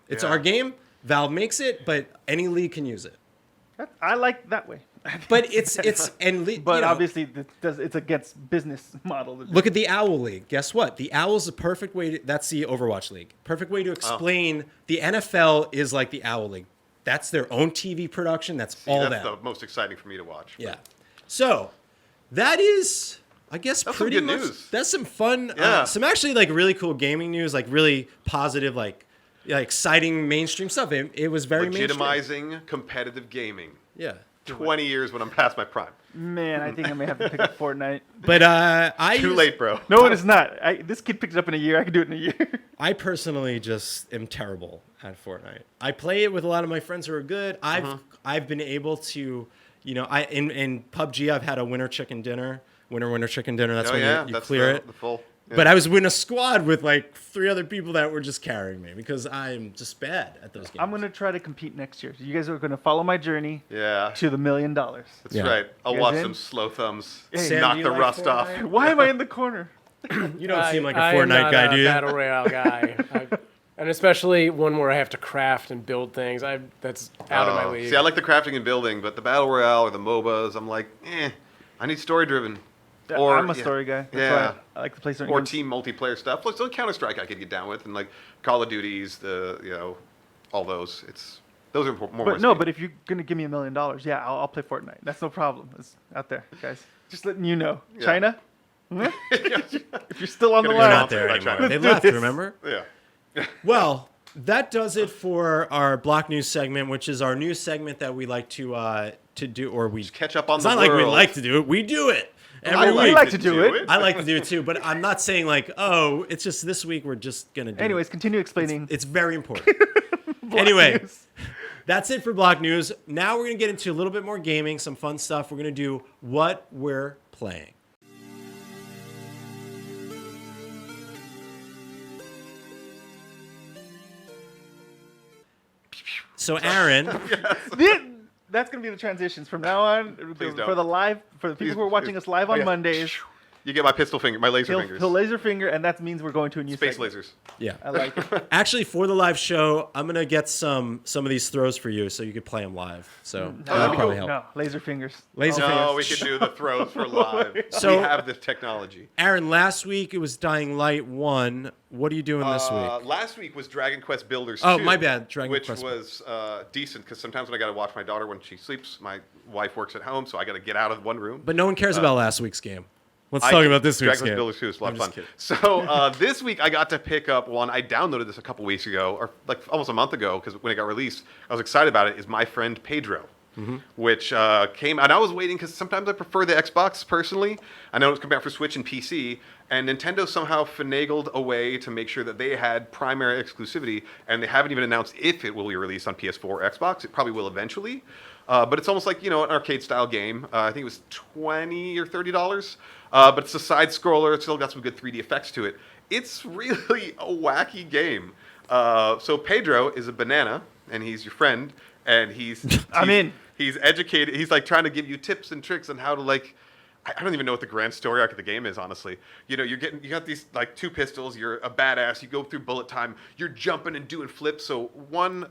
It's Yeah. our game. Valve makes it, but any league can use it. I like that way. But it's and But obviously, it's against business model. Look at the Owl League. Guess what? The Owl's the perfect way to, that's the Overwatch League. Perfect way to explain the NFL is like the Owl League. That's their own TV production. That's all That's that. the most exciting for me to watch. Yeah. So that is, I guess, That's some pretty good much. news. That's some fun, Yeah. some actually like really cool gaming news, like really positive, like exciting mainstream stuff. It was very mainstream. Legitimizing competitive gaming. Yeah. 20 years when I'm past my prime. Man, I think I may have to pick up Fortnite. But I Too late, bro. No, it is not. This kid picked it up in a year. I can do it in a year. I personally just am terrible at Fortnite. I play it with a lot of my friends who are good. I've been able to, in PUBG I've had a winner chicken dinner. Winner chicken dinner. That's when you that's clear it. the full. Yeah. But I was in a squad with like 3 other people that were just carrying me because I'm just bad at those games. I'm going to try to compete next year. You guys are going to follow my journey to the $1 million. That's Yeah. right. I'll You guys watch in? some slow thumbs Sam, knock do you the like rust off. Fortnite? Why am I in the corner? You don't seem like a I am Fortnite not guy, a do you? Battle Royale guy. And especially one where I have to craft and build things. That's out of my league. See, I like the crafting and building, but the battle royale or the MOBAs, I'm like, I need story driven. I'm a story guy. That's why I like to play certain Or games. team multiplayer stuff. Like so Counter Strike, I could get down with, and like Call of Duties, all those. Those are more. But no, but if you're gonna give me $1 million, yeah, I'll play Fortnite. That's no problem. It's out there, guys. Just letting you know. Yeah. China, if you're still on the Gonna They're go line, not there Let's anymore. do They left, this. remember? Yeah. Well, that does it for our Block News segment, which is our new segment that we like to do, or we Catch up on It's the not like we world. like to do it. We do it every I week. like to do it. I like to do it too, but I'm not saying like, oh, it's just this week we're just gonna do anyways, it. continue explaining. It's very important. Anyway, News. that's it for Block News. Now we're gonna get into a little bit more gaming, some fun stuff. We're gonna do what we're playing. So Aaron, That's gonna be the transitions from now on. Please For don't. the people who are watching us live on Mondays. You get my pistol finger, my laser He'll fingers. laser finger, and that means we're going to a new Space segment. lasers. yeah. I like it. Actually, for the live show, I'm gonna get some of these throws for you, so you could play them live. So that'll probably help. No, laser fingers. Laser No, fingers. we could do the throws for live. So- we have this technology. Aaron, last week it was Dying Light 1. What are you doing this week? Last week was Dragon Quest Builders 2. Oh, my bad, Dragon which Quest. was decent because sometimes when I got to watch my daughter when she sleeps, my wife works at home, so I got to get out of one room. But no one cares about last week's game. Let's I talk can- about this week's Dragon game. Quest Builders 2 is a lot I'm of just fun. kidding. So this week I got to pick up one. I downloaded this a couple weeks ago, or like almost a month ago, because when it got released, I was excited about it. Is My Friend Pedro, which came out. I was waiting because sometimes I prefer the Xbox personally. I know it's coming out for Switch and PC, and Nintendo somehow finagled a way to make sure that they had primary exclusivity, and they haven't even announced if it will be released on PS4 or Xbox. It probably will eventually. But it's almost like, an arcade-style game. I think it was $20 or $30. But it's a side-scroller. It's still got some good 3D effects to it. It's really a wacky game. So Pedro is a banana, and he's your friend. And he's educated. He's like trying to give you tips and tricks on how to like. I don't even know what the grand story arc of the game is, honestly. You got these like 2 pistols. You're a badass. You go through bullet time. You're jumping and doing flips. So one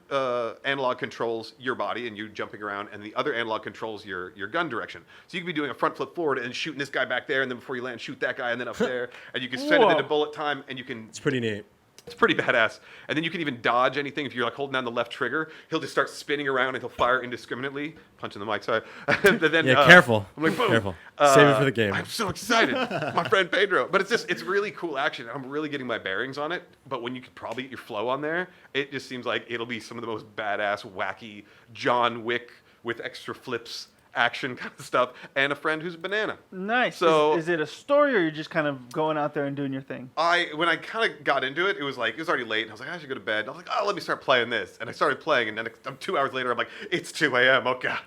analog controls your body and you jumping around, and the other analog controls your gun direction. So you could be doing a front flip forward and shooting this guy back there, and then before you land, shoot that guy, and then up there, and you can send it into bullet time, and you can. It's pretty neat. It's pretty badass. And then you can even dodge anything. If you're like holding down the left trigger, he'll just start spinning around and he'll fire indiscriminately. Punching the mic, sorry. And then, Yeah, careful. I'm like, boom. Careful. Save it for the game. I'm so excited. My friend Pedro. But it's really cool action. I'm really getting my bearings on it. But when you could probably get your flow on there, it just seems like it'll be some of the most badass, wacky John Wick with extra flips action kind of stuff, and a friend who's a banana. Nice. So is it a story, or you're just kind of going out there and doing your thing? When I kind of got into it, it was already late, and I was like, I should go to bed. And I was like, let me start playing this, and I started playing, and then 2 hours later, I'm like, it's 2 a.m. Oh god.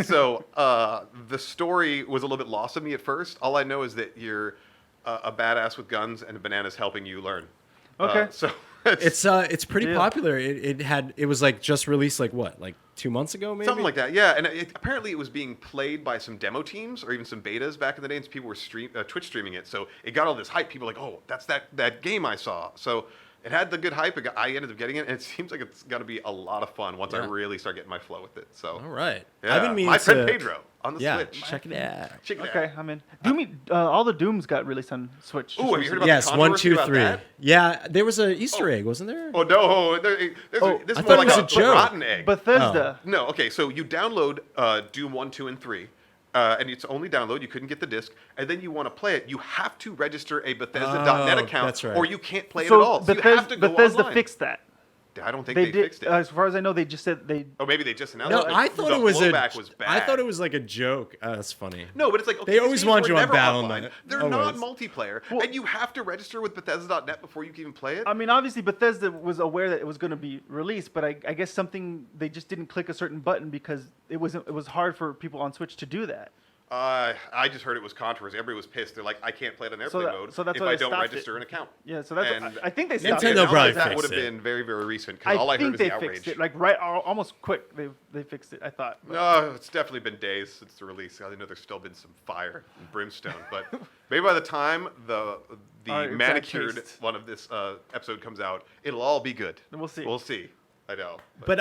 So the story was a little bit lost on me at first. All I know is that you're a badass with guns, and a banana's helping you learn. Okay. So It's pretty Yeah. popular. It was like just released like 2 months ago maybe? something like that, yeah. And apparently it was being played by some demo teams or even some betas back in the day, and people were Twitch streaming it. So it got all this hype. People were like, oh, that's that game I saw. So it had the good hype. I ended up getting it, and it seems like it's going to be a lot of fun once I really start getting my flow with it. So All right. yeah. I've been meaning My to friend Pedro on the Yeah, Switch. check it out. Check it out. Okay, I'm in. All the Dooms got released on Switch. Ooh, have you heard about Yes, the 1, controversy 2, about 3. that? Yeah, there was an Easter egg, wasn't there? Oh no, this Oh, is I more thought it like was a a joke. rotten egg. Bethesda. No, okay, so you download Doom 1, 2, and 3, and it's only download. You couldn't get the disc, and then you want to play it. You have to register a Bethesda.net Oh, account, that's right. or you can't play it So at all. So you have to go Bethesda online. fixed that. I don't think They they did. fixed it. As far as I know, they just said they. Oh, maybe they just announced No, it. I thought the it was blowback was bad. I thought it was like a joke. That's funny. No, but it's like, okay, They these always games want were you on never Battle.net. offline. They're not Always. multiplayer, and you have to register with Bethesda.net before you can even play it. I mean, obviously Bethesda was aware that it was going to be released, but I guess they just didn't click a certain button because it was hard for people on Switch to do that. I just heard it was controversy. Everybody was pissed. They're like, I can't play it on airplane mode so that's if why I they don't stopped register an account. Yeah, so that's. And I think they stopped Nintendo it. probably that fixed would have it. been very, very recent because all I heard think was they the outrage. fixed it like almost quick. They fixed it. I thought. No, it's definitely been days since the release. I know there's still been some fire and brimstone, but maybe by the time the Our exact manicured taste. one of this episode comes out, it'll all be good. We'll see. We'll see. I know. But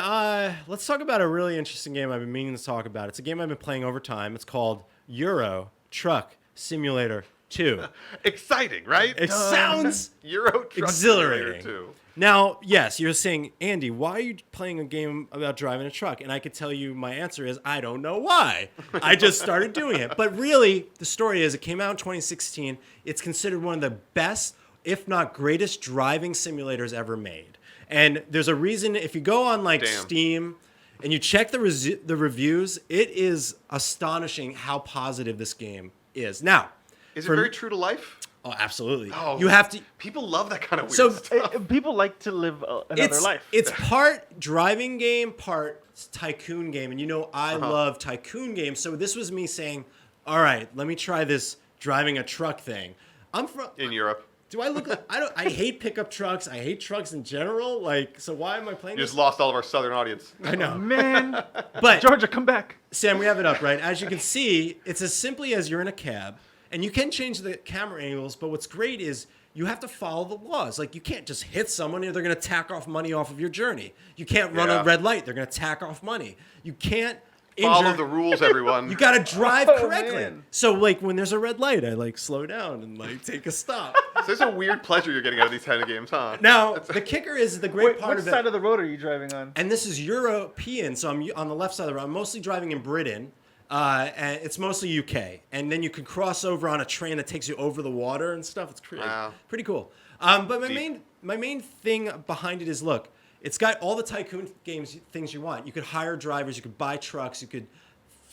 let's talk about a really interesting game I've been meaning to talk about. It's a game I've been playing over time. It's called Euro Truck Simulator 2. Exciting, right? It sounds Euro Truck exhilarating. Simulator 2. Now, yes, you're saying, Andy, why are you playing a game about driving a truck? And I could tell you my answer is, I don't know why. I just started doing it. But really, the story is it came out in 2016. It's considered one of the best, if not greatest, driving simulators ever made. And there's a reason, if you go on like Damn. Steam and you check the reviews, it is astonishing how positive this game is. Now, Is it for- very true to life? Oh, absolutely. Oh, You have to. People love that kind of weird So- stuff. People like to live another life. It's part driving game, part tycoon game. And you know, I Uh-huh. love tycoon games. So this was me saying, all right, let me try this driving a truck thing. I'm from. In Europe. Do I look like I hate pickup trucks. I hate trucks in general. Like, so why am I playing You this? just lost all of our southern audience. I know. Man, But Georgia, come back. Sam, we have it up, right? As you can see, it's as simply as you're in a cab, and you can change the camera angles, but what's great is you have to follow the laws. Like, you can't just hit someone or they're going to tack off money off of your journey. You can't run Yeah. a red light. They're going to tack off money. You can't Follow injure. the rules, everyone. You got to drive Oh, correctly. man. So, like, when there's a red light, I, like, slow down and, like, take a stop. So there's a weird pleasure you're getting out of these kind of games, huh? Now, the kicker is the great Wait, part which of it. side of the road are you driving on? And this is European, so I'm on the left side of the road. I'm mostly driving in Britain, and it's mostly UK. And then you can cross over on a train that takes you over the water and stuff. It's Wow. pretty cool. But Deep. my main thing behind it is, look, it's got all the tycoon games things you want. You could hire drivers, you could buy trucks, you could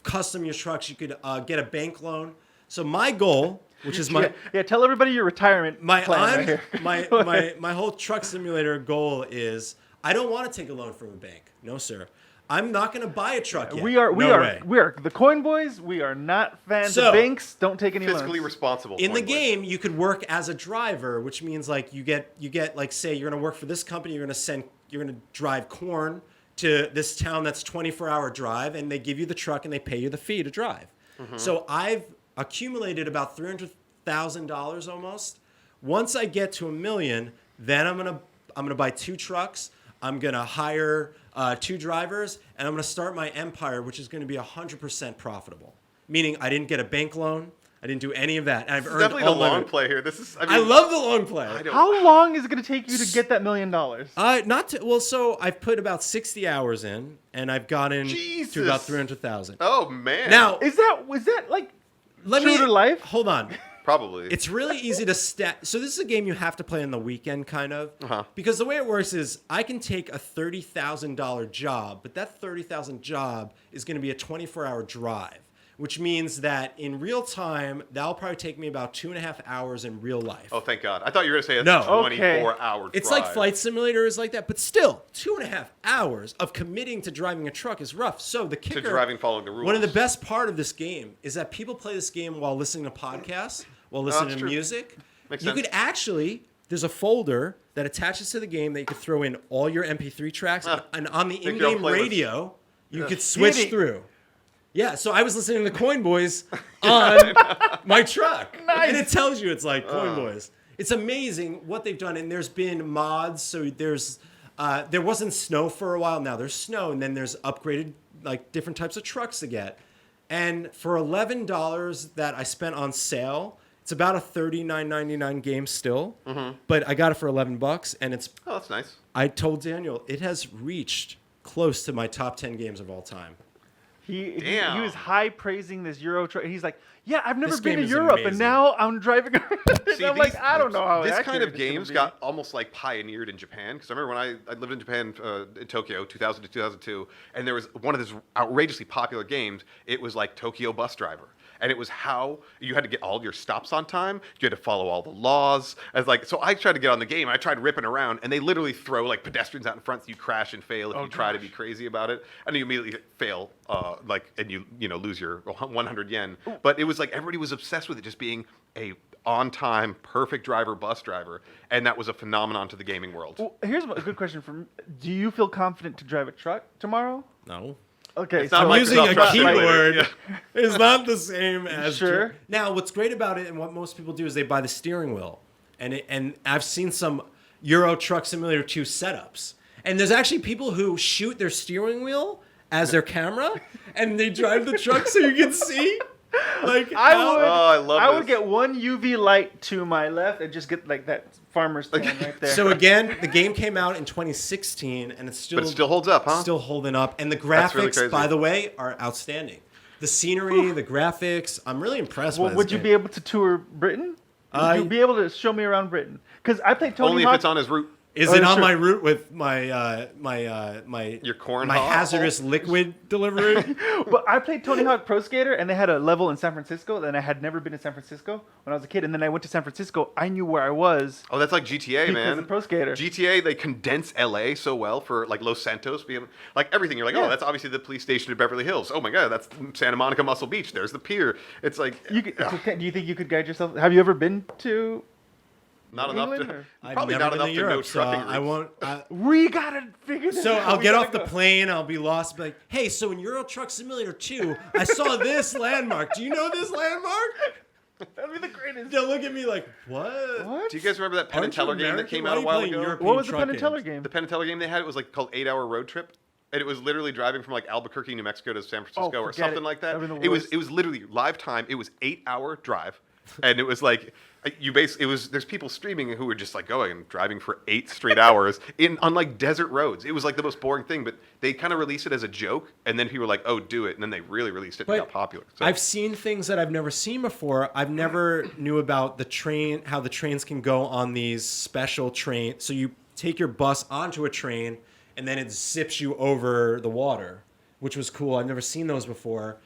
custom your trucks, you could get a bank loan. So my goal, which is my Yeah, tell everybody your retirement my plan right here. my whole truck simulator goal is I don't want to take a loan from a bank. No, sir. I'm not going to buy a truck yet. We are No way. the coin boys. We are not fans So- of banks. Don't take any Fiscally loans. responsible. In the point, boys. game, you could work as a driver, which means like you get like, say you're going to work for this company, you're going to drive corn to this town that's 24-hour drive, and they give you the truck and they pay you the fee to drive. Mm-hmm. So I've accumulated about $300,000 almost. Once I get to $1 million, then I'm gonna buy 2 trucks. I'm gonna hire 2 drivers, and I'm gonna start my empire, which is gonna be 100% profitable. Meaning I didn't get a bank loan, I didn't do any of that, and I've This is earned definitely the all my long money. play here. This is. I love the long play. I don't- How long is it going to take you to get that $1 million? So I've put about 60 hours in, and I've gotten Jesus. to about 300,000. Oh man. Now, Was that like let true me to life? Hold on. probably. It's really easy to So this is a game you have to play on the weekend, kind of, Uh-huh. because the way it works is I can take a $30,000 job, but that $30,000 job is going to be a 24-hour drive, which means that in real time, that'll probably take me about 2.5 hours in real life. Oh, thank God. I thought you were gonna say a No. 24-hour. It's like Flight Simulator is like that, but still, 2.5 hours of committing to driving a truck is rough. So the kicker, driving following the rules. One of the best part of this game is that people play this game while listening to podcasts, while listening that's to true. music. Makes You sense. could actually, there's a folder that attaches to the game that you could throw in all your MP3 tracks, and on the Make your own in-game playlist. radio, you could switch Kidding. through. Yeah, so I was listening to the Coin Boys on my truck. And it tells you it's like Coin Boys. It's amazing what they've done. And there's been mods. So there wasn't snow for a while. Now there's snow. And then there's upgraded, like, different types of trucks to get. And for $11 that I spent on sale, it's about a $39.99 game still. But I got it for $11. And it's, Oh, that's nice. I told Daniel, it has reached close to my top 10 games of all time. He Damn. was high praising this Euro truck. He's like, yeah, I've never This been game to is Europe, and amazing. now I'm driving. See, I'm like, I don't know how this accurate kind of it's gonna games be. got almost like pioneered in Japan. Because I remember when I lived in Japan, in Tokyo, 2000 to 2002, and there was one of those outrageously popular games. It was like Tokyo Bus Driver. And it was how you had to get all your stops on time. You had to follow all the laws. As like, so I tried to get on the game. I tried ripping around, and they literally throw like pedestrians out in front. So you crash and fail if you try to be crazy about it, and you immediately fail. And you lose your 100 yen. But it was like everybody was obsessed with it just being a on-time, perfect bus driver, and that was a phenomenon to the gaming world. Well, here's a good question from. Do you feel confident to drive a truck tomorrow? No. Okay, It's not so Microsoft Using a Truck Simulator, keyboard yeah. is not the same as Sure. Now, what's great about it, and what most people do, is they buy the steering wheel, and I've seen some Euro Truck Simulator 2 setups, and there's actually people who shoot their steering wheel as their camera, and they drive the truck so you can see. Like I how- would. I love I would this. get one UV light to my left and just get like that farmer's tan right there. So again, the game came out in 2016, and it's still But it still holds up, huh? Still holding up, and the That's really graphics, crazy. by the way, are outstanding. The scenery, the graphics, I'm really impressed. Well, by this would you game. be able to tour Britain? Would you be able to show me around Britain? Because I played Tony Only Hawk. if it's on his route. Is Oh, it on sure. my route with my Your corn my hog? hazardous liquid delivery? But I played Tony Hawk Pro Skater, and they had a level in San Francisco, and I had never been to San Francisco when I was a kid. And then I went to San Francisco. I knew where I was Oh, that's like GTA, because man. of Pro Skater. GTA, they condense LA so well for like Los Santos being like everything. You're like, Yeah. oh, that's obviously the police station in Beverly Hills. Oh my God, that's Santa Monica Muscle Beach. There's the pier. It's like You could, do you think you could guide yourself? Have you ever been to? not enough England, to or- I've probably never not been enough to to know Europe, so trucking I routes. won't. We gotta figure this So out. I'll We get gotta off the go. plane. I'll be lost. Be like, hey, so in Euro Truck Simulator 2, I saw this landmark. Do you know this landmark? That'd be the greatest. They'll look at me like, what? What? Do you guys remember that Penn and Aren't you Teller game that American? came Why out are a you while playing ago? European What was the truck Penn and Teller games? game? The Penn and Teller game they had, it was like called 8 Hour Road Trip. And it was literally driving from like Albuquerque, New Mexico to San Francisco or forget something it. like that. That'd be the It was worst. it was literally live time. It was 8-hour drive. And it was like there's people streaming who were just like going and driving for 8 straight hours on like desert roads. It was like the most boring thing, but they kind of released it as a joke, and then people were like, "Oh, do it," and then they really released it and got popular. So I've seen things that I've never seen before. I've never knew about the train, how the trains can go on these special trains. So you take your bus onto a train, and then it zips you over the water, which was cool. I've never seen those before.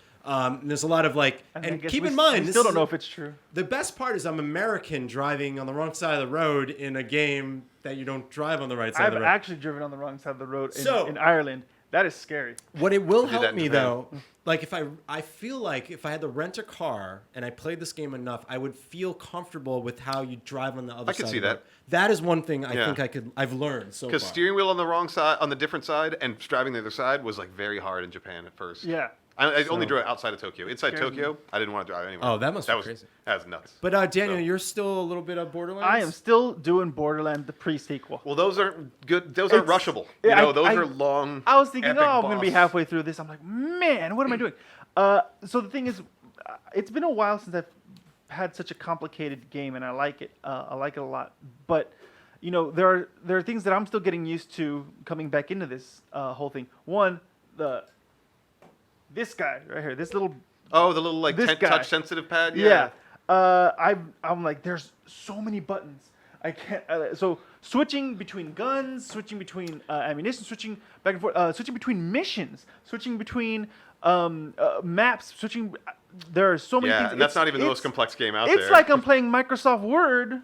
There's a lot of like, I and guess keep we in mind, we this still is don't know if it's true. the best part is I'm American driving on the wrong side of the road in a game that you don't drive on the right side I've of the road. actually driven on the wrong side of the road So- in Ireland. That is scary. What it will that help in me Japan. though, like if I feel like if I had to rent a car and I played this game enough, I would feel comfortable with how you drive on the other I side. could see of the that. road. That is one thing I Yeah. think I've learned so far. because steering wheel on the wrong side, on the different side, and driving the other side was like very hard in Japan at first. Yeah. I only drove outside of Tokyo. Inside Scared Tokyo, I didn't want to drive anywhere. Oh, that must be was crazy. That was nuts. But Daniel, So- you're still a little bit of Borderlands. I am still doing Borderlands, the pre-sequel. Well, those aren't good. Those aren't It's- rushable. yeah, You know, those I- are long. I was thinking, epic I'm going to be boss. halfway through this. I'm like, man, what am I doing? So the thing is, it's been a while since I've had such a complicated game, and I like it. I like it a lot. But, you know, there are things that I'm still getting used to coming back into this whole thing. One, this guy right here, this little Oh, the little like This guy. touch sensitive pad. Yeah. I'm like, there's so many buttons. I can't. So switching between guns, switching between ammunition, switching back and forth, switching between missions, switching between maps, switching. There are so many Yeah, things. and that's not even the it's- most complex game out It's there. like I'm playing Microsoft Word,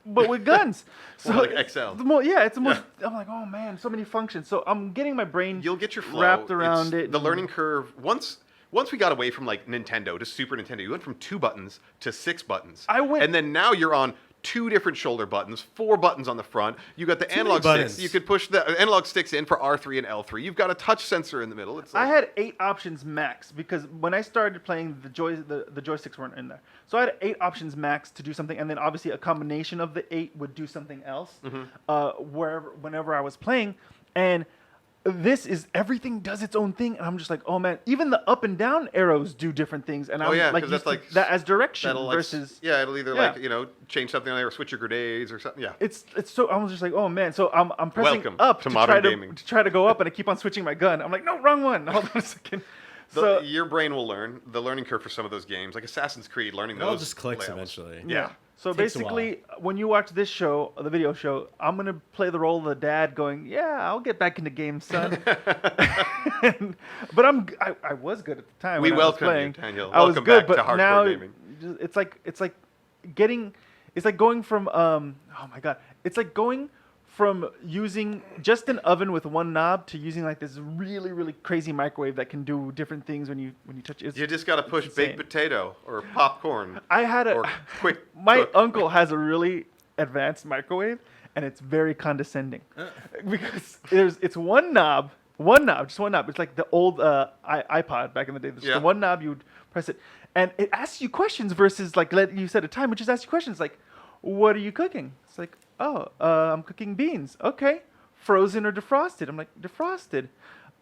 but with guns. So Or like it's Excel. It's the most. I'm like, oh man, so many functions. So I'm getting my brain. You'll get your flow. wrapped around it. The learning curve. Once we got away from like Nintendo to Super Nintendo, you went from 2 buttons to 6 buttons. And then now you're on 2 different shoulder buttons, 4 buttons on the front. You got the many analog buttons. sticks. You could push the analog sticks in for R3 and L3. You've got a touch sensor in the middle. It's like, I had 8 options max because when I started playing, the joysticks weren't in there. So I had 8 options max to do something, and then obviously a combination of the 8 would do something else whenever I was playing. And everything does its own thing, and I'm just like, oh man, even the up and down arrows do different things, and I'm yeah, like 'cause used that's to like- that as direction that'll like, versus. it'll either Yeah. like change something on there or switch your grenades or something. Yeah. It's so I was just like, oh man, so I'm pressing Welcome up to to modern try gaming. to try to go up, and I keep on switching my gun. I'm like, no, wrong one. Hold on a second. Your brain will learn. The learning curve for some of those games, like Assassin's Creed, learning It all those just clicks layouts. eventually. Yeah. So Takes a basically, when you watch this show, the video show, I'm gonna play the role of the dad, going, "Yeah, I'll get back into games, son." But I was good at the time. We when I was welcome you, playing. Daniel. I was Welcome good, back to but hardcore now gaming. it's like going from oh my god, it's like going from using just an oven with one knob to using like this really crazy microwave that can do different things when you touch it. You just got to push insane. baked potato or popcorn. I had or a quick my cook. uncle has a really advanced microwave, and it's very condescending because it's one knob, just one knob. It's like the old iPod back in the day. Just Yeah. the one knob, you would press it, and it asks you questions versus like let you set a time, which just asks you questions like, "What are you cooking?" It's like, "Oh, I'm cooking beans." Okay, frozen or defrosted? I'm like, defrosted.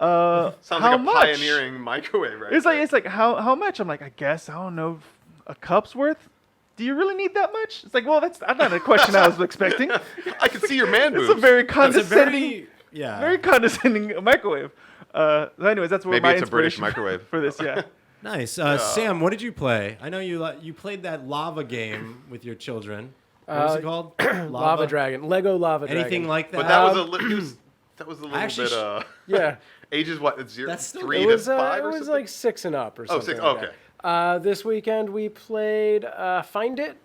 Sounds how like a much? pioneering microwave, right? It's like how much? I'm like, I guess I don't know, a cup's worth. Do you really need that much? It's like, well, that's not a question I was expecting. I can see your man boobs. It's a very It's a condescending, very condescending microwave. So anyways, that's where Maybe my it's a British inspiration microwave. for this. Yeah. nice. Sam, what did you play? I know you played that lava game with your children. What was it called? Lava Dragon. Lego Lava Dragon. Anything like that? But that was that was a little actually bit. Yeah. Ages what? Zero, That's still- 3 It was, to 5 it or was something? like 6 and up or something. 6. like Okay. that. This weekend we played Find It,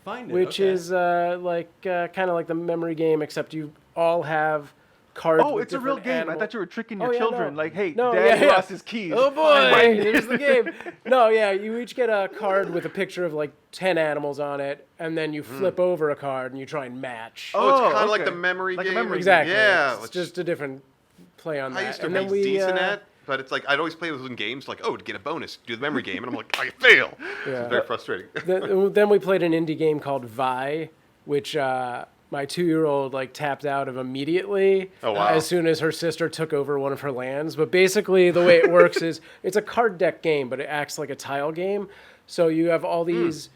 Find it. which okay. is kind of like the memory game, except you all have cards. Oh, with it's a real different game. animal- I thought you were tricking Oh, your yeah, children. no. Like, hey, No, Dad yeah, yeah. lost his keys. Oh boy, Find it. here's the game. No, yeah, you each get a card with a picture of like 10 animals on it, and then you flip over a card and you try and match. Oh, it's Oh, kind of like okay. the memory Like a game. memory game. Exactly. Yeah. It's just a different play on that. I used to and be then we, decent at, but it's like I'd always play those in games like, oh, to get a bonus, do the memory game, and I'm like, I fail. Yeah. It's very frustrating. Then we played an indie game called Vi, which my 2-year-old like tapped out of immediately Oh, wow. as soon as her sister took over one of her lands. But basically the way it works is it's a card deck game, but it acts like a tile game. So you have all these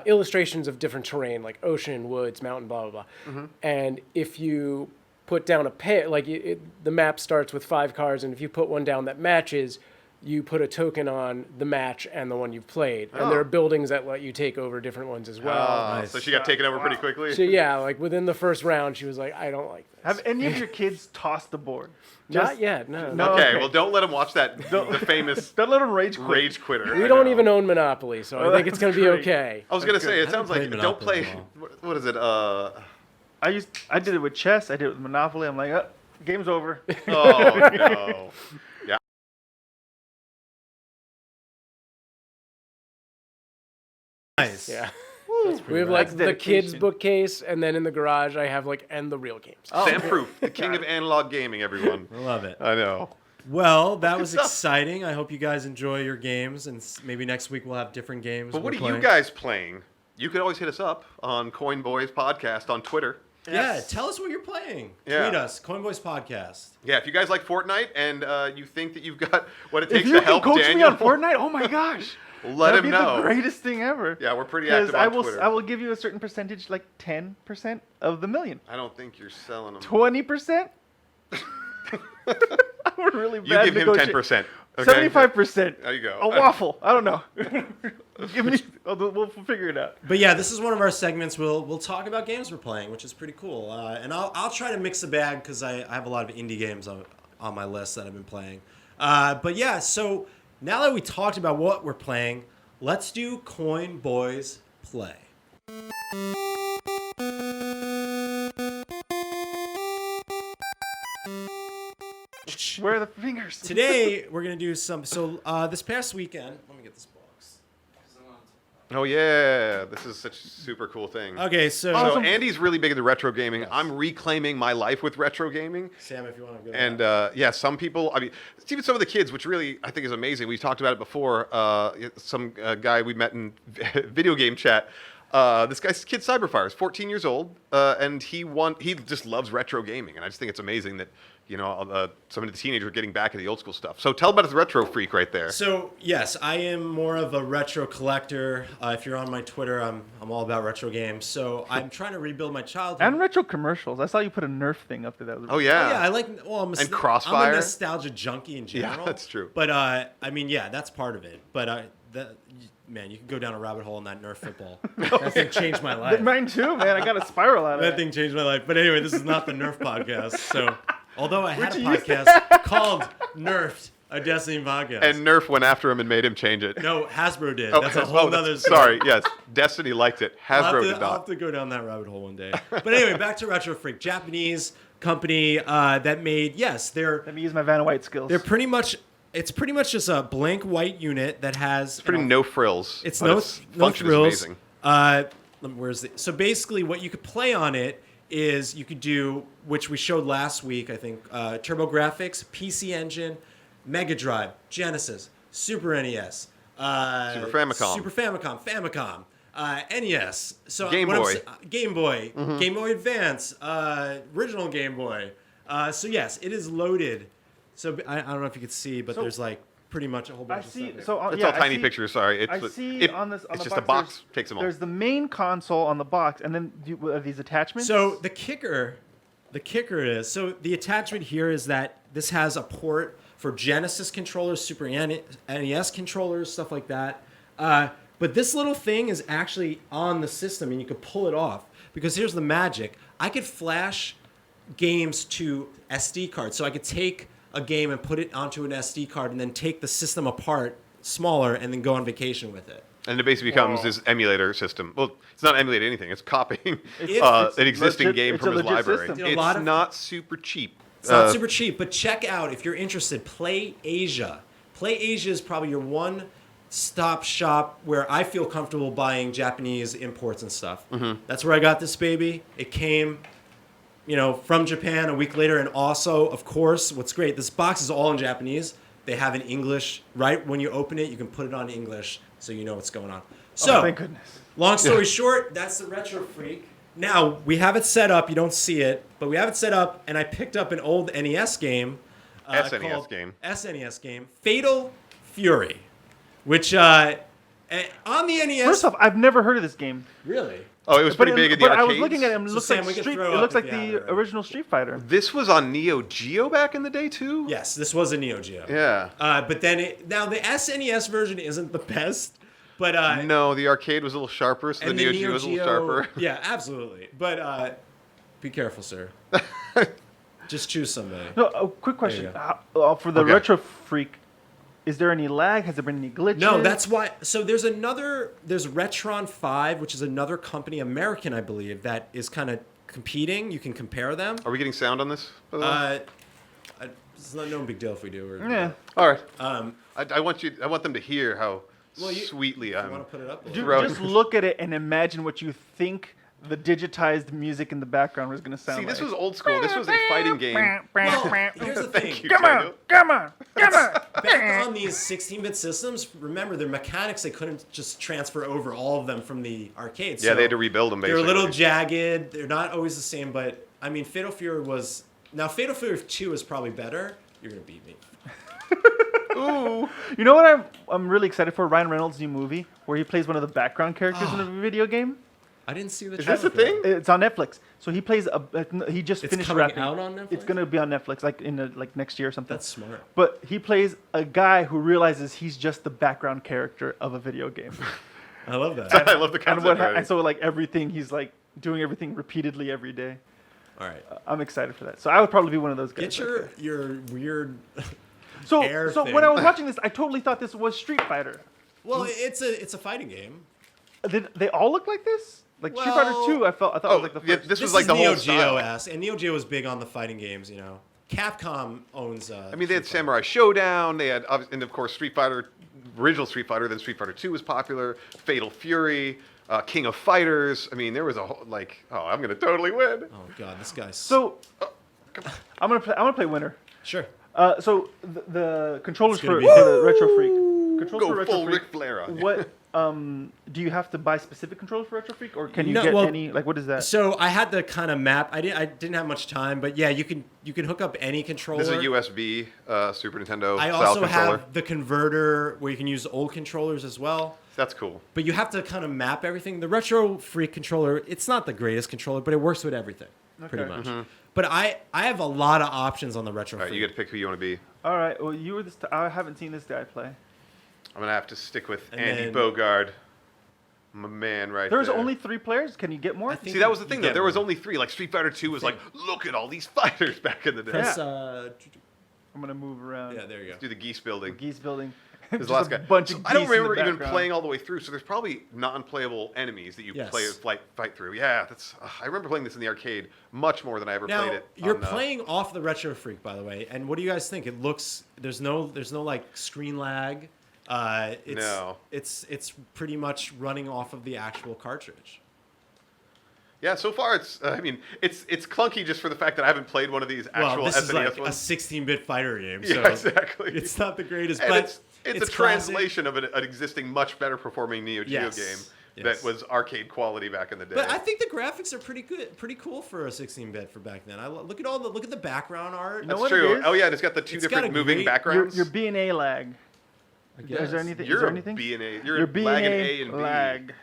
illustrations of different terrain, like ocean, woods, mountain, blah, blah, blah. And if you put down a pair, like the map starts with 5 cards, and if you put one down that matches, you put a token on the match and the one you've played. And there are buildings that let you take over different ones as well. Nice. So she got taken over pretty quickly. So yeah, like within the first round, she was like, I don't like this. Have any of your kids tossed the board? Not yet, no. No. Okay, Okay. well, don't let them watch that. The famous Don't let them rage quit. Rage Quitter. We I don't know. even own Monopoly, so I think it's going to be great. okay. I was gonna say it I sounds haven't like played don't Monopoly play. at all. What is it? I did it with chess. I did it with Monopoly. I'm like, game's over. Oh no. Yeah. Nice. Yeah. That's pretty We have rad. like That's the kids' dedication. bookcase, and then in the garage, I have like and the real games. Sam Proof, the king of analog gaming. Everyone. I love it. I know. Well, that was stuff. exciting. I hope you guys enjoy your games, and maybe next week we'll have different games. But what we're are you playing. guys playing? You could always hit us up on Coin Boys Podcast on Twitter. Yeah, tell us what you're playing. Yeah. Tweet us, Coin Boys Podcast. Yeah, if you guys like Fortnite and you think that you've got what it If takes you to can help coach me Daniel, on Fortnite, oh my gosh. let That'd him be know. the greatest thing ever. Yeah, we're pretty Because active I on will, Twitter. I will give you a certain percentage, like 10% of the million. I don't think you're selling them. 20%? I'm a really You bad give him negotiator. 10%. Okay? 75%. There you go. A waffle. I don't know. Give me. We'll figure it out. But yeah, this is one of our segments. We'll talk about games we're playing, which is pretty cool. And I'll try to mix a bag because I have a lot of indie games on my list that I've been playing. But yeah, so now that we talked about what we're playing, let's do Coin Boys Play. Where are the fingers? Today we're gonna do some. So this past weekend, let me get this box. Oh yeah, this is such a super cool thing. Okay, so So Awesome. Andy's really big into retro gaming. I'm reclaiming my life with retro gaming. Sam, if you want to go. And yeah, some people, I mean, even some of the kids, which really I think is amazing. We talked about it before. Some guy we met in video game chat. This guy's kid Cyberfire is 14 years old, and he just loves retro gaming, and I just think it's amazing that some of the teenagers are getting back into the old school stuff. So tell about the retro freak right there. So yes, I am more of a retro collector. If you're on my Twitter, I'm all about retro games. So I'm trying to rebuild my childhood. And retro commercials. I saw you put a Nerf thing up there. That was Oh yeah. Yeah, I like. Well, And Crossfire. I'm a nostalgia junkie in general. Yeah, that's true. But I mean, yeah, that's part of it. But man, you can go down a rabbit hole in that Nerf football. That thing changed my life. Mine too, man. I got a spiral out of That it. thing changed my life. But anyway, this is not the Nerf podcast. So, although I had a podcast called Nerfed, a Destiny podcast. And Nerf went after him and made him change it. No, Hasbro did. That's a whole other story. Sorry, yes. Destiny liked it. Hasbro did I'll not. have to go down that rabbit hole one day. But anyway, back to Retro Freak. Japanese company that made, Let me use my Vanna White skills. they're pretty much, it's pretty much just a blank white unit that has... Pretty no frills. It's but no its no function thrills. is amazing. Where's the? So basically, what you could play on it is you could do, which we showed last week, I think, TurboGrafx, PC Engine, Mega Drive, Genesis, Super NES, Super Famicom. Famicom, NES, so Game what I'm Boy. Game Boy, Game Boy Advance, original Game Boy. So yes, it is loaded. So I don't know if you could see, but So- there's like pretty much a whole bunch I of see. stuff. So It's yeah, all tiny I see, pictures, sorry. I see on this. On it's the just a box, box, takes them all. There's the main console on the box, and then are these attachments. So the kicker is, so the attachment here is that this has a port for Genesis controllers, Super NES controllers, stuff like that. But this little thing is actually on the system, and you can pull it off. Because here's the magic. I could flash games to SD cards. So I could take a game and put it onto an SD card and then take the system apart smaller and then go on vacation with it. And it basically becomes Whoa. this emulator system. Well, it's not emulating anything. It's copying It's an existing legit- game it's from a his legit library. system. A lot It's of- not super cheap. It's not super cheap, but check out, if you're interested, Play Asia. Play Asia is probably your one-stop shop where I feel comfortable buying Japanese imports and stuff. That's where I got this baby. It came, from Japan a week later, and also, of course, what's great, this box is all in Japanese. They have in English. Right when you open it, you can put it on English so you know what's going on. So, thank goodness. long story short, that's the Retro Freak. Now, we have it set up. You don't see it, but we have it set up, and I picked up an old NES game. SNES game. SNES game. Fatal Fury, which on the NES... First off, I've never heard of this game. Really? Oh, it was pretty big in the But arcades. I was looking at it. It So, looks Sam, like we can Street. throw It up looks if like you have the it, right? original Street Fighter. This was on Neo Geo back in the day, too? Yes, this was a Neo Geo. Yeah. But then, now the SNES version isn't the best, but... No, the arcade was a little sharper, so the and Neo Geo was a little sharper. Yeah, absolutely. But be careful, sir. Just choose somebody. No, a quick question. you For the Okay. Retro Freak, is there any lag? Has there been any glitches? No, that's why. So there's Retron 5, which is another company, American, I believe, that is kind of competing. You can compare them. Are we getting sound on this? By the way? It's not no big deal if we do. Or, Yeah. All right. Um, I want them to hear how Well, you- sweetly you I'm. want to put it up? Dude, Throw it. just look at it and imagine what you think the digitized music in the background was going to sound See, like. this was old school. This was a fighting game. Well, here's the thing. Thank you, Come on, Daniel. come on, come on. Back on these 16-bit systems, remember, their mechanics, they couldn't just transfer over all of them from the arcades. Yeah, So they had to rebuild them, They're basically. a little jagged. They're not always the same, but, I mean, Fatal Fury was... Now, Fatal Fury 2 is probably better. You're going to beat me. Ooh. You know what I'm really excited for? Ryan Reynolds' new movie where he plays one of the background characters in a video game. I didn't see the Is this trailer a for that. thing? It's on Netflix. So he plays he just It's finished coming rapping. out on Netflix? It's gonna be on Netflix like next year or something. That's smart. But he plays a guy who realizes he's just the background character of a video game. I love that. I love the and concept. and so like everything he's like doing everything repeatedly every day. All right. I'm excited for that. So I would probably be one of those guys. Get right your weird... there. So air so thing. when I was watching this, I totally thought this was Street Fighter. Well, it's a fighting game. Did they all look like this? Like Street Well- Fighter 2, I thought it Oh, was like the yeah, first. this was This like is the Neo whole style. Geo-esque, and Neo Geo was big on the fighting games, Capcom owns... I mean, they had Samurai Showdown. They had, and of course, Street Fighter, original Street Fighter. Then Street Fighter 2 was popular. Fatal Fury, King of Fighters. I mean, there was a whole, I'm gonna totally win. Oh, God, this guy's... So I'm gonna play winner. Sure. So the controllers It's gonna for be- the Retro Freak. Controls Go for Retro full Freak. Ric Flair on you. What Do you have to buy specific controllers for Retro Freak, or can you No, get well, any? Like, what is that? So I had to kind of map. I didn't have much time, but yeah, you can hook up any controller. This is a USB Super Nintendo I style also controller. have the converter where you can use old controllers as well. That's cool. But you have to kind of map everything. The Retro Freak controller, it's not the greatest controller, but it works with everything pretty Okay. much. But I have a lot of options on the Retro All right, Freak. you get to pick who you want to be. All right. Well, you were this. I haven't seen this guy play. I'm gonna have to stick with And Andy then- Bogard, my man right There's there. only 3 players. Can you get more? I think See, that was the you thing get though. There was one. only 3. Like Street Fighter 2 was like, look at all these fighters back in the day. Press, I'm gonna move around. yeah, there you go. Let's do the geese building. Geese building. This Just the last a guy. bunch So of I don't geese in the remember even background. playing all the way through. So there's probably non-playable enemies that you Yes. fight through. Yeah, that's. I remember playing this in the arcade much more than I ever Now played it. you're on, playing off the Retro Freak, by the way. And what do you guys think? It looks there's no like screen lag. No. It's pretty much running off of the actual cartridge. Yeah, so far it's. I mean, it's clunky just for the fact that I haven't played one of these actual Well, this SNES is like a ones. 16-bit fighter game, Yeah, so exactly. it's not the greatest, And but it's a classic. translation of an existing, much better performing Neo Geo Yes, game yes. that was arcade quality back in the day. But I think the graphics are pretty good, pretty cool for a 16-bit for back then. Look at the background art. You know That's what it true. is? Oh yeah, and it's got the 2 It's got different a moving great- backgrounds. Your B and A lag. I Is guess. there anything? You're is there a anything? B and A. Your You're B lagging and A and B. lag.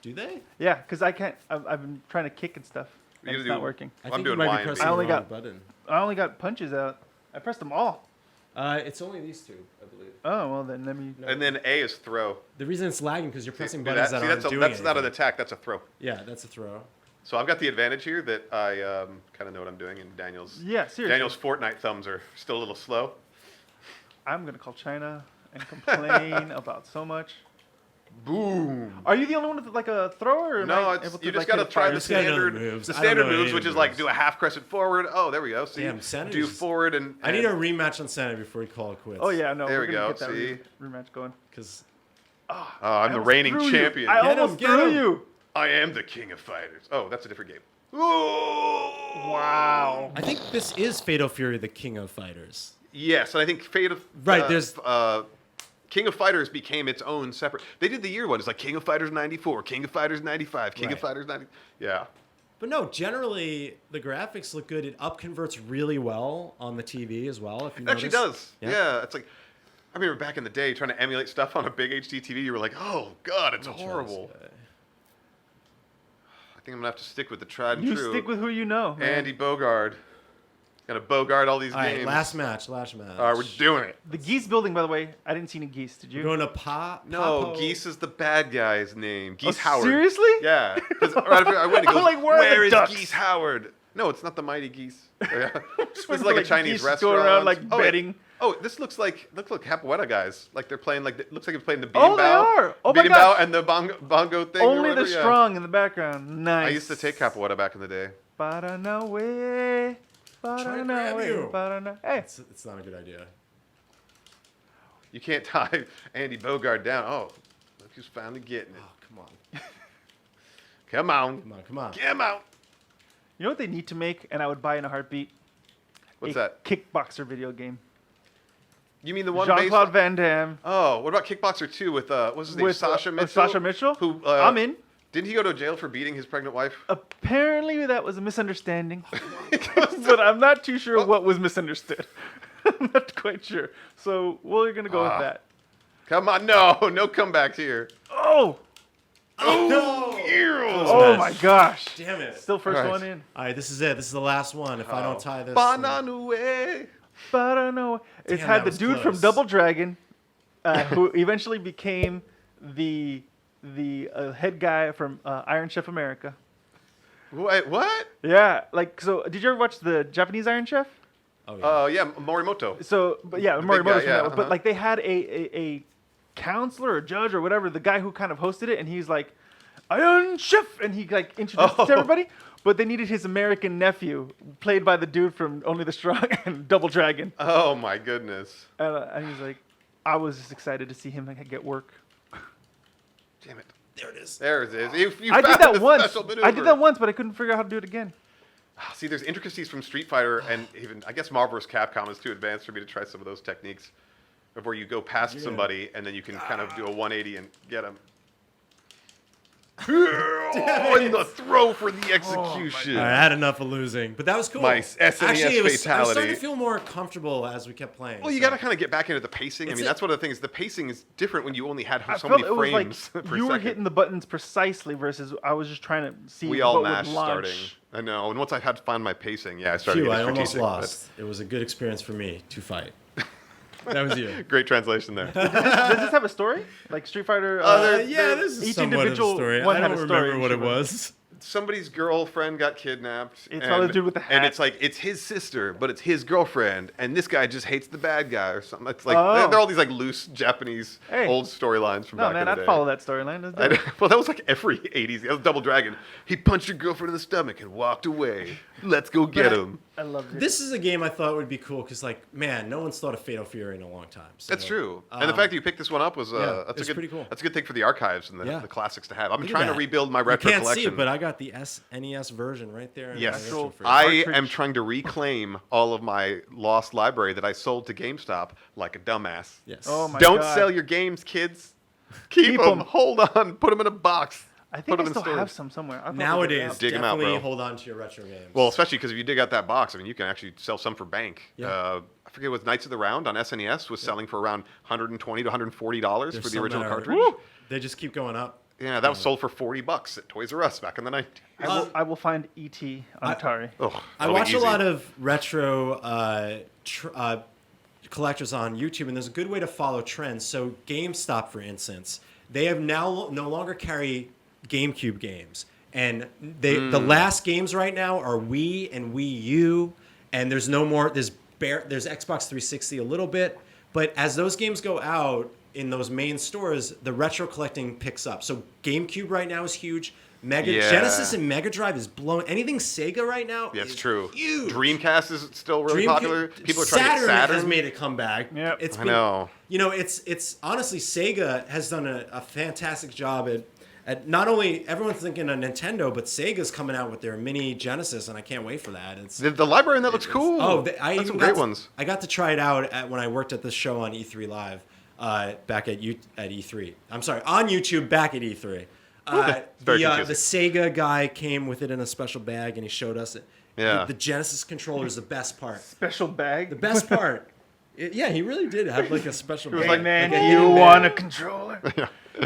Do they? Yeah, because I can't. I've been trying to kick and stuff. You And gotta it's not do- working. I I'm think doing you might Y be and pressing B. I only the wrong got- button. I only got punches out. I pressed them all. It's only these two, I believe. Oh well, then let me. And then A is throw. The reason it's lagging because you're pressing See, buttons that aren't that's doing that's not an anything. attack. That's a throw. Yeah, that's a throw. So I've got the advantage here that I kind of know what I'm doing, and Daniel's Yeah, seriously. Daniel's Fortnite thumbs are still a little slow. I'm gonna call China and complain about so much. Boom. Are you the only one with like a thrower? Or am No, I it's, able you to, just like, got to hit try fire? the Just gotta know the standard, moves. the I don't know standard any moves, of which the is like moves. do a half crescent forward. Oh, there we go. See, Damn, Santa's- do forward and. I need a and- rematch on Santa before we call it quits. Oh yeah, no. There we're we gonna go, Get that see? rematch going. because Oh, I'm the almost reigning threw you. champion. I Get him, almost get threw him. you. I am the king of fighters. Oh, that's a different game. Oh, Wow. I think this is Fatal Fury, the King of Fighters. Yes, and I think Fate of Right, there's- King of Fighters became its own separate. They did the year one. It's like King of Fighters 94, King of Fighters 95, King of Right. Fighters 90. Yeah. But no, generally the graphics look good. It up converts really well on the TV as well. If you It actually notice. does. Yeah. It's like I remember back in the day trying to emulate stuff on a big HD TV. You were like, oh god, it's Let me try horrible. this guy. I think I'm gonna have to stick with the tried and You true. stick with who you know. man. Andy Bogard. Gonna Bogard all these All right, games. last match. All right, we're doing it. The geese building, by the way, I didn't see any geese. Did you? We're going to Pop. No, Geese is the bad guy's name. Geese Howard. Seriously? Yeah. 'Cause right after I went, he I'm goes, like, where are the where is ducks?" Geese Howard? No, it's not the Mighty Geese. Yeah. This Like, is like a Chinese geese restaurant. going around, like, oh, wait. betting. Oh, this looks like Capoeira guys. Like they're playing like looks like they're playing the beat Oh, and they bow. are. Oh my beat and bow gosh. and the bongo thing. or Only the whatever, yeah. strong in the background. Nice. I used to take Capoeira back in the day. Paranaway. grab you. Hey. It's not a good idea. You can't tie Andy Bogard down. Oh, look who's finally getting it. Oh, come on. Come on. Come on, come on. Come on. You know what they need to make, and I would buy in a heartbeat? What's a that? Kickboxer video game. You mean the one based Jean-Claude on- Van Damme. Oh, what about Kickboxer 2 with what's his name? With Sasha Mitchell. Sasha Mitchell? Who I'm in. Didn't he go to jail for beating his pregnant wife? Apparently that was a misunderstanding. But I'm not too sure what was misunderstood. I'm not quite sure. So we're going to go with that. Come on, no comebacks here. Oh! Oh, no! Oh my gosh. Damn it. Still first All right. one in. All right, this is it. This is the last one. If I don't tie this. Bananue. But I don't know. It's Damn, had that the was dude from close. Double Dragon, who eventually became the head guy from Iron Chef America. Wait, what? Yeah, like so. Did you ever watch the Japanese Iron Chef? Oh, yeah. Yeah, Morimoto. So, but yeah, big Morimoto's guy, from yeah, that one. But uh-huh. like they had a counselor or judge or whatever, the guy who kind of hosted it, and he's like, Iron Chef, and he like introduced it to everybody. But they needed his American nephew, played by the dude from Only the Strong and Double Dragon. Oh my goodness. And he's like, I was just excited to see him get work. Damn it. There it is. There it is. You I did found that the once. special I did maneuver. that once, but I couldn't figure out how to do it again. See, there's intricacies from Street Fighter and even I guess Marvel vs. Capcom is too advanced for me to try some of those techniques, of where you go past somebody and then you can kind of do a 180 and get them. And the throw for the execution. All right, I had enough of losing, but that was cool. My SNES Actually, I was starting fatality. to feel more comfortable as we kept playing. Well, you so. got to kind of get back into the pacing. I It's mean, a- that's one of the things. The pacing is different when you only had I so felt many it was like frames per you were second. hitting the buttons precisely versus I was just trying to see We all what would mashed launch. starting. I know. And once I had to find my pacing, I started Phew, I getting almost strategic. lost. It was a good experience for me to fight. That was you. But great translation there. Does this have a story? Like Street Fighter? Yeah, this is each somewhat of a individual story. one I had don't a story remember and what shit, it right? was. Somebody's girlfriend got kidnapped. It's all the dude with the And hat. it's like, it's his sister, but it's his girlfriend. And this guy just hates the bad guy or something. It's like, Oh. they're all these like loose Japanese Hey. old storylines from No, back man, in the I'd day. follow that storyline. Let's do it. Well, that was like every 80s. That was Double Dragon. He punched your girlfriend in the stomach and walked away. Let's go get But- him. I love it. This is a game I thought would be cool because, like, man, no one's thought of Fatal Fury in a long time. So, That's true. And the fact that you picked this one up was yeah, that's it's a good, pretty cool. That's a good thing for the archives and Yeah. the classics to have. I've been Look at trying to that. rebuild my You retro can't collection. see it, but I got the NES version right there. in Yes, my retro fridge. I Cartridge. am trying to reclaim all of my lost library that I sold to GameStop like a dumbass. Yes. Oh my Don't God. sell your games, kids. Keep 'em. them. Hold on. Put them in a box. I Put think 'em I in still storage. have some somewhere. I'll probably Nowadays, Dig 'em out, definitely bro. hold on to your retro games. Well, especially because if you dig out that box, I mean, you can actually sell some for bank. Yeah. I forget what Knights of the Round on SNES was selling for around $120 to $140 There's for the some original that are- cartridge. Woo! They just keep going up. Yeah, that was sold for $40 at Toys R Us back in the night. I will find ET on Atari. Oh, I watch a lot of retro collectors on YouTube, and there's a good way to follow trends. So GameStop, for instance, they have now no longer carry GameCube games, and the last games right now are Wii and Wii U, and there's no more. There's Xbox 360 a little bit, but as those games go out in those main stores, the retro collecting picks up. So GameCube right now is huge. Yeah. Genesis and Mega Drive is blowing. Anything Sega right now Yeah, it's is true. huge. Dreamcast is still really popular. People are trying Saturn to get Saturn. has made a comeback. Yep. It's I been, know. You know, it's honestly Sega has done a fantastic job at not only everyone's thinking of Nintendo, but Sega's coming out with their mini Genesis, and I can't wait for that. It's The library in that looks cool. I That's even some got great to- ones. I got to try it out when I worked at the show on E3 Live back at E3. I'm sorry, on YouTube back at E3. very The confusing. Sega guy came with it in a special bag, and he showed us it. Yeah. The Genesis controller is the best part. Special bag. The best part. Yeah, he really did have like a special. Hey, bag. man, Like a you hidden want a bag. controller?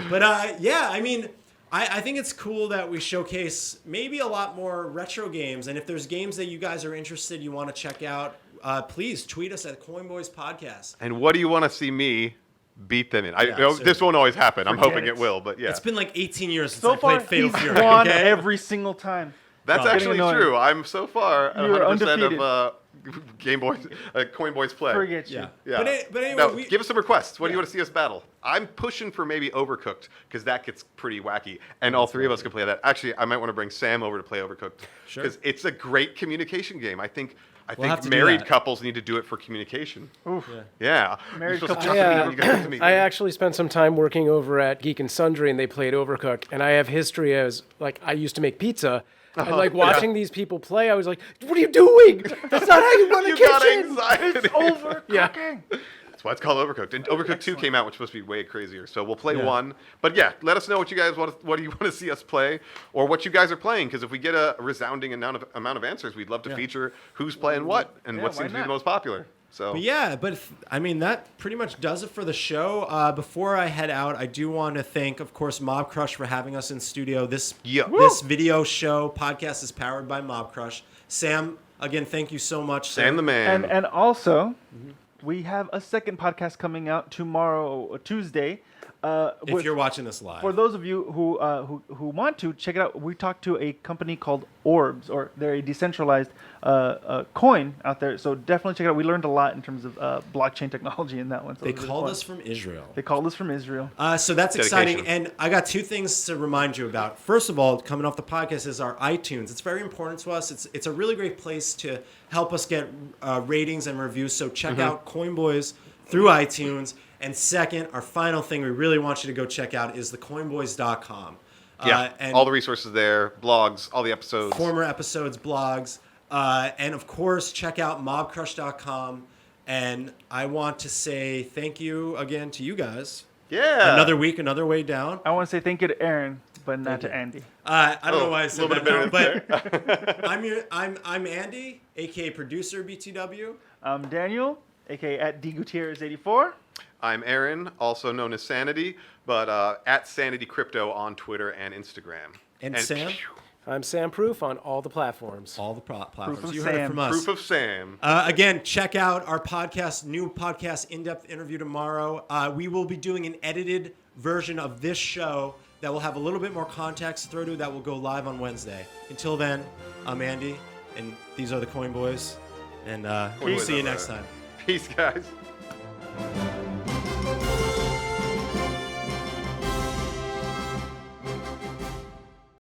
But yeah, I mean, I think it's cool that we showcase maybe a lot more retro games, and if there's games that you guys are interested, you want to check out, please tweet us at Coin Boys Podcast. And what do you want to see me beat them in? Yeah, This seriously. won't always happen. I'm Forget hoping it. it will, but yeah. It's been like 18 years since So I far, played Fatal he's Fury. won Okay? every single time. That's Getting actually annoying. true. I'm so far at You're 100% undefeated. of Game Boys, Coin Boys play. Forget you. Yeah. Yeah. But anyway, No, we, give us some requests. What do you Yeah. want to see us battle? I'm pushing for maybe Overcooked because that gets pretty wacky, and all three of us can play that. Actually, I might want to bring Sam over to play Overcooked Sure. because it's a great communication game. I think We'll have to do married that. couples need to do it for communication. Oof. Yeah. Married You're supposed to couples. talk to me when you guys get to me. I actually spent some time working over at Geek and Sundry, and they played Overcooked. And I have history as like I used to make pizza, and like watching these people play, I was like, "What are you doing? That's not how you run a You got kitchen." anxiety. Overcooking. Yeah. That's why it's called Overcooked. And Overcooked 2 came out, which is supposed to be way crazier. So we'll play Yeah. 1. But yeah, let us know what you guys what do you want to see us play, or what you guys are playing. Because if we get a resounding amount of answers, we'd love to feature who's playing what and Yeah, what why seems to be not? the most popular. So But yeah, I mean, that pretty much does it for the show. Before I head out, I do want to thank, of course, Mobcrush for having us in studio. This video show podcast is powered by Mobcrush. Sam, again, thank you so much. Sam the man. And also, we have a second podcast coming out tomorrow, Tuesday. If you're watching this live. For those of you who want to check it out, we talked to a company called Orbs, or they're a decentralized coin out there. So definitely check it out. We learned a lot in terms of blockchain technology in that one. So They it was called fun. us from Israel. They called us from Israel. So that's exciting. Dedication. And I got two things to remind you about. First of all, coming off the podcast is our iTunes. It's very important to us. It's a really great place to help us get ratings and reviews. So check out Coin Boys through iTunes. And second, our final thing we really want you to go check out is thecoinboys.com. yeah, And all the resources there, blogs, all the episodes. former episodes, blogs, and of course, check out mobcrush.com. And I want to say thank you again to you guys. Yeah. Another week, another way down. I want to say thank you to Aaron, but not to Andy. I don't know why I said little that, bit of but I'm Andy, aka producer BTW. I'm Daniel, aka at DGutierrez84. I'm Aaron, also known as Sanity, but at Sanity Crypto on Twitter and Instagram. And Sam? I'm Sam Proof on all the platforms. All the platforms. of You heard it Sam. from us. Proof of Sam. Again, check out our new podcast, In-Depth Interview tomorrow. We will be doing an edited version of this show that will have a little bit more context through to that will go live on Wednesday. Until then, I'm Andy, and these are the Coin Boys, and we'll Boys see you are next there. time. Peace, guys.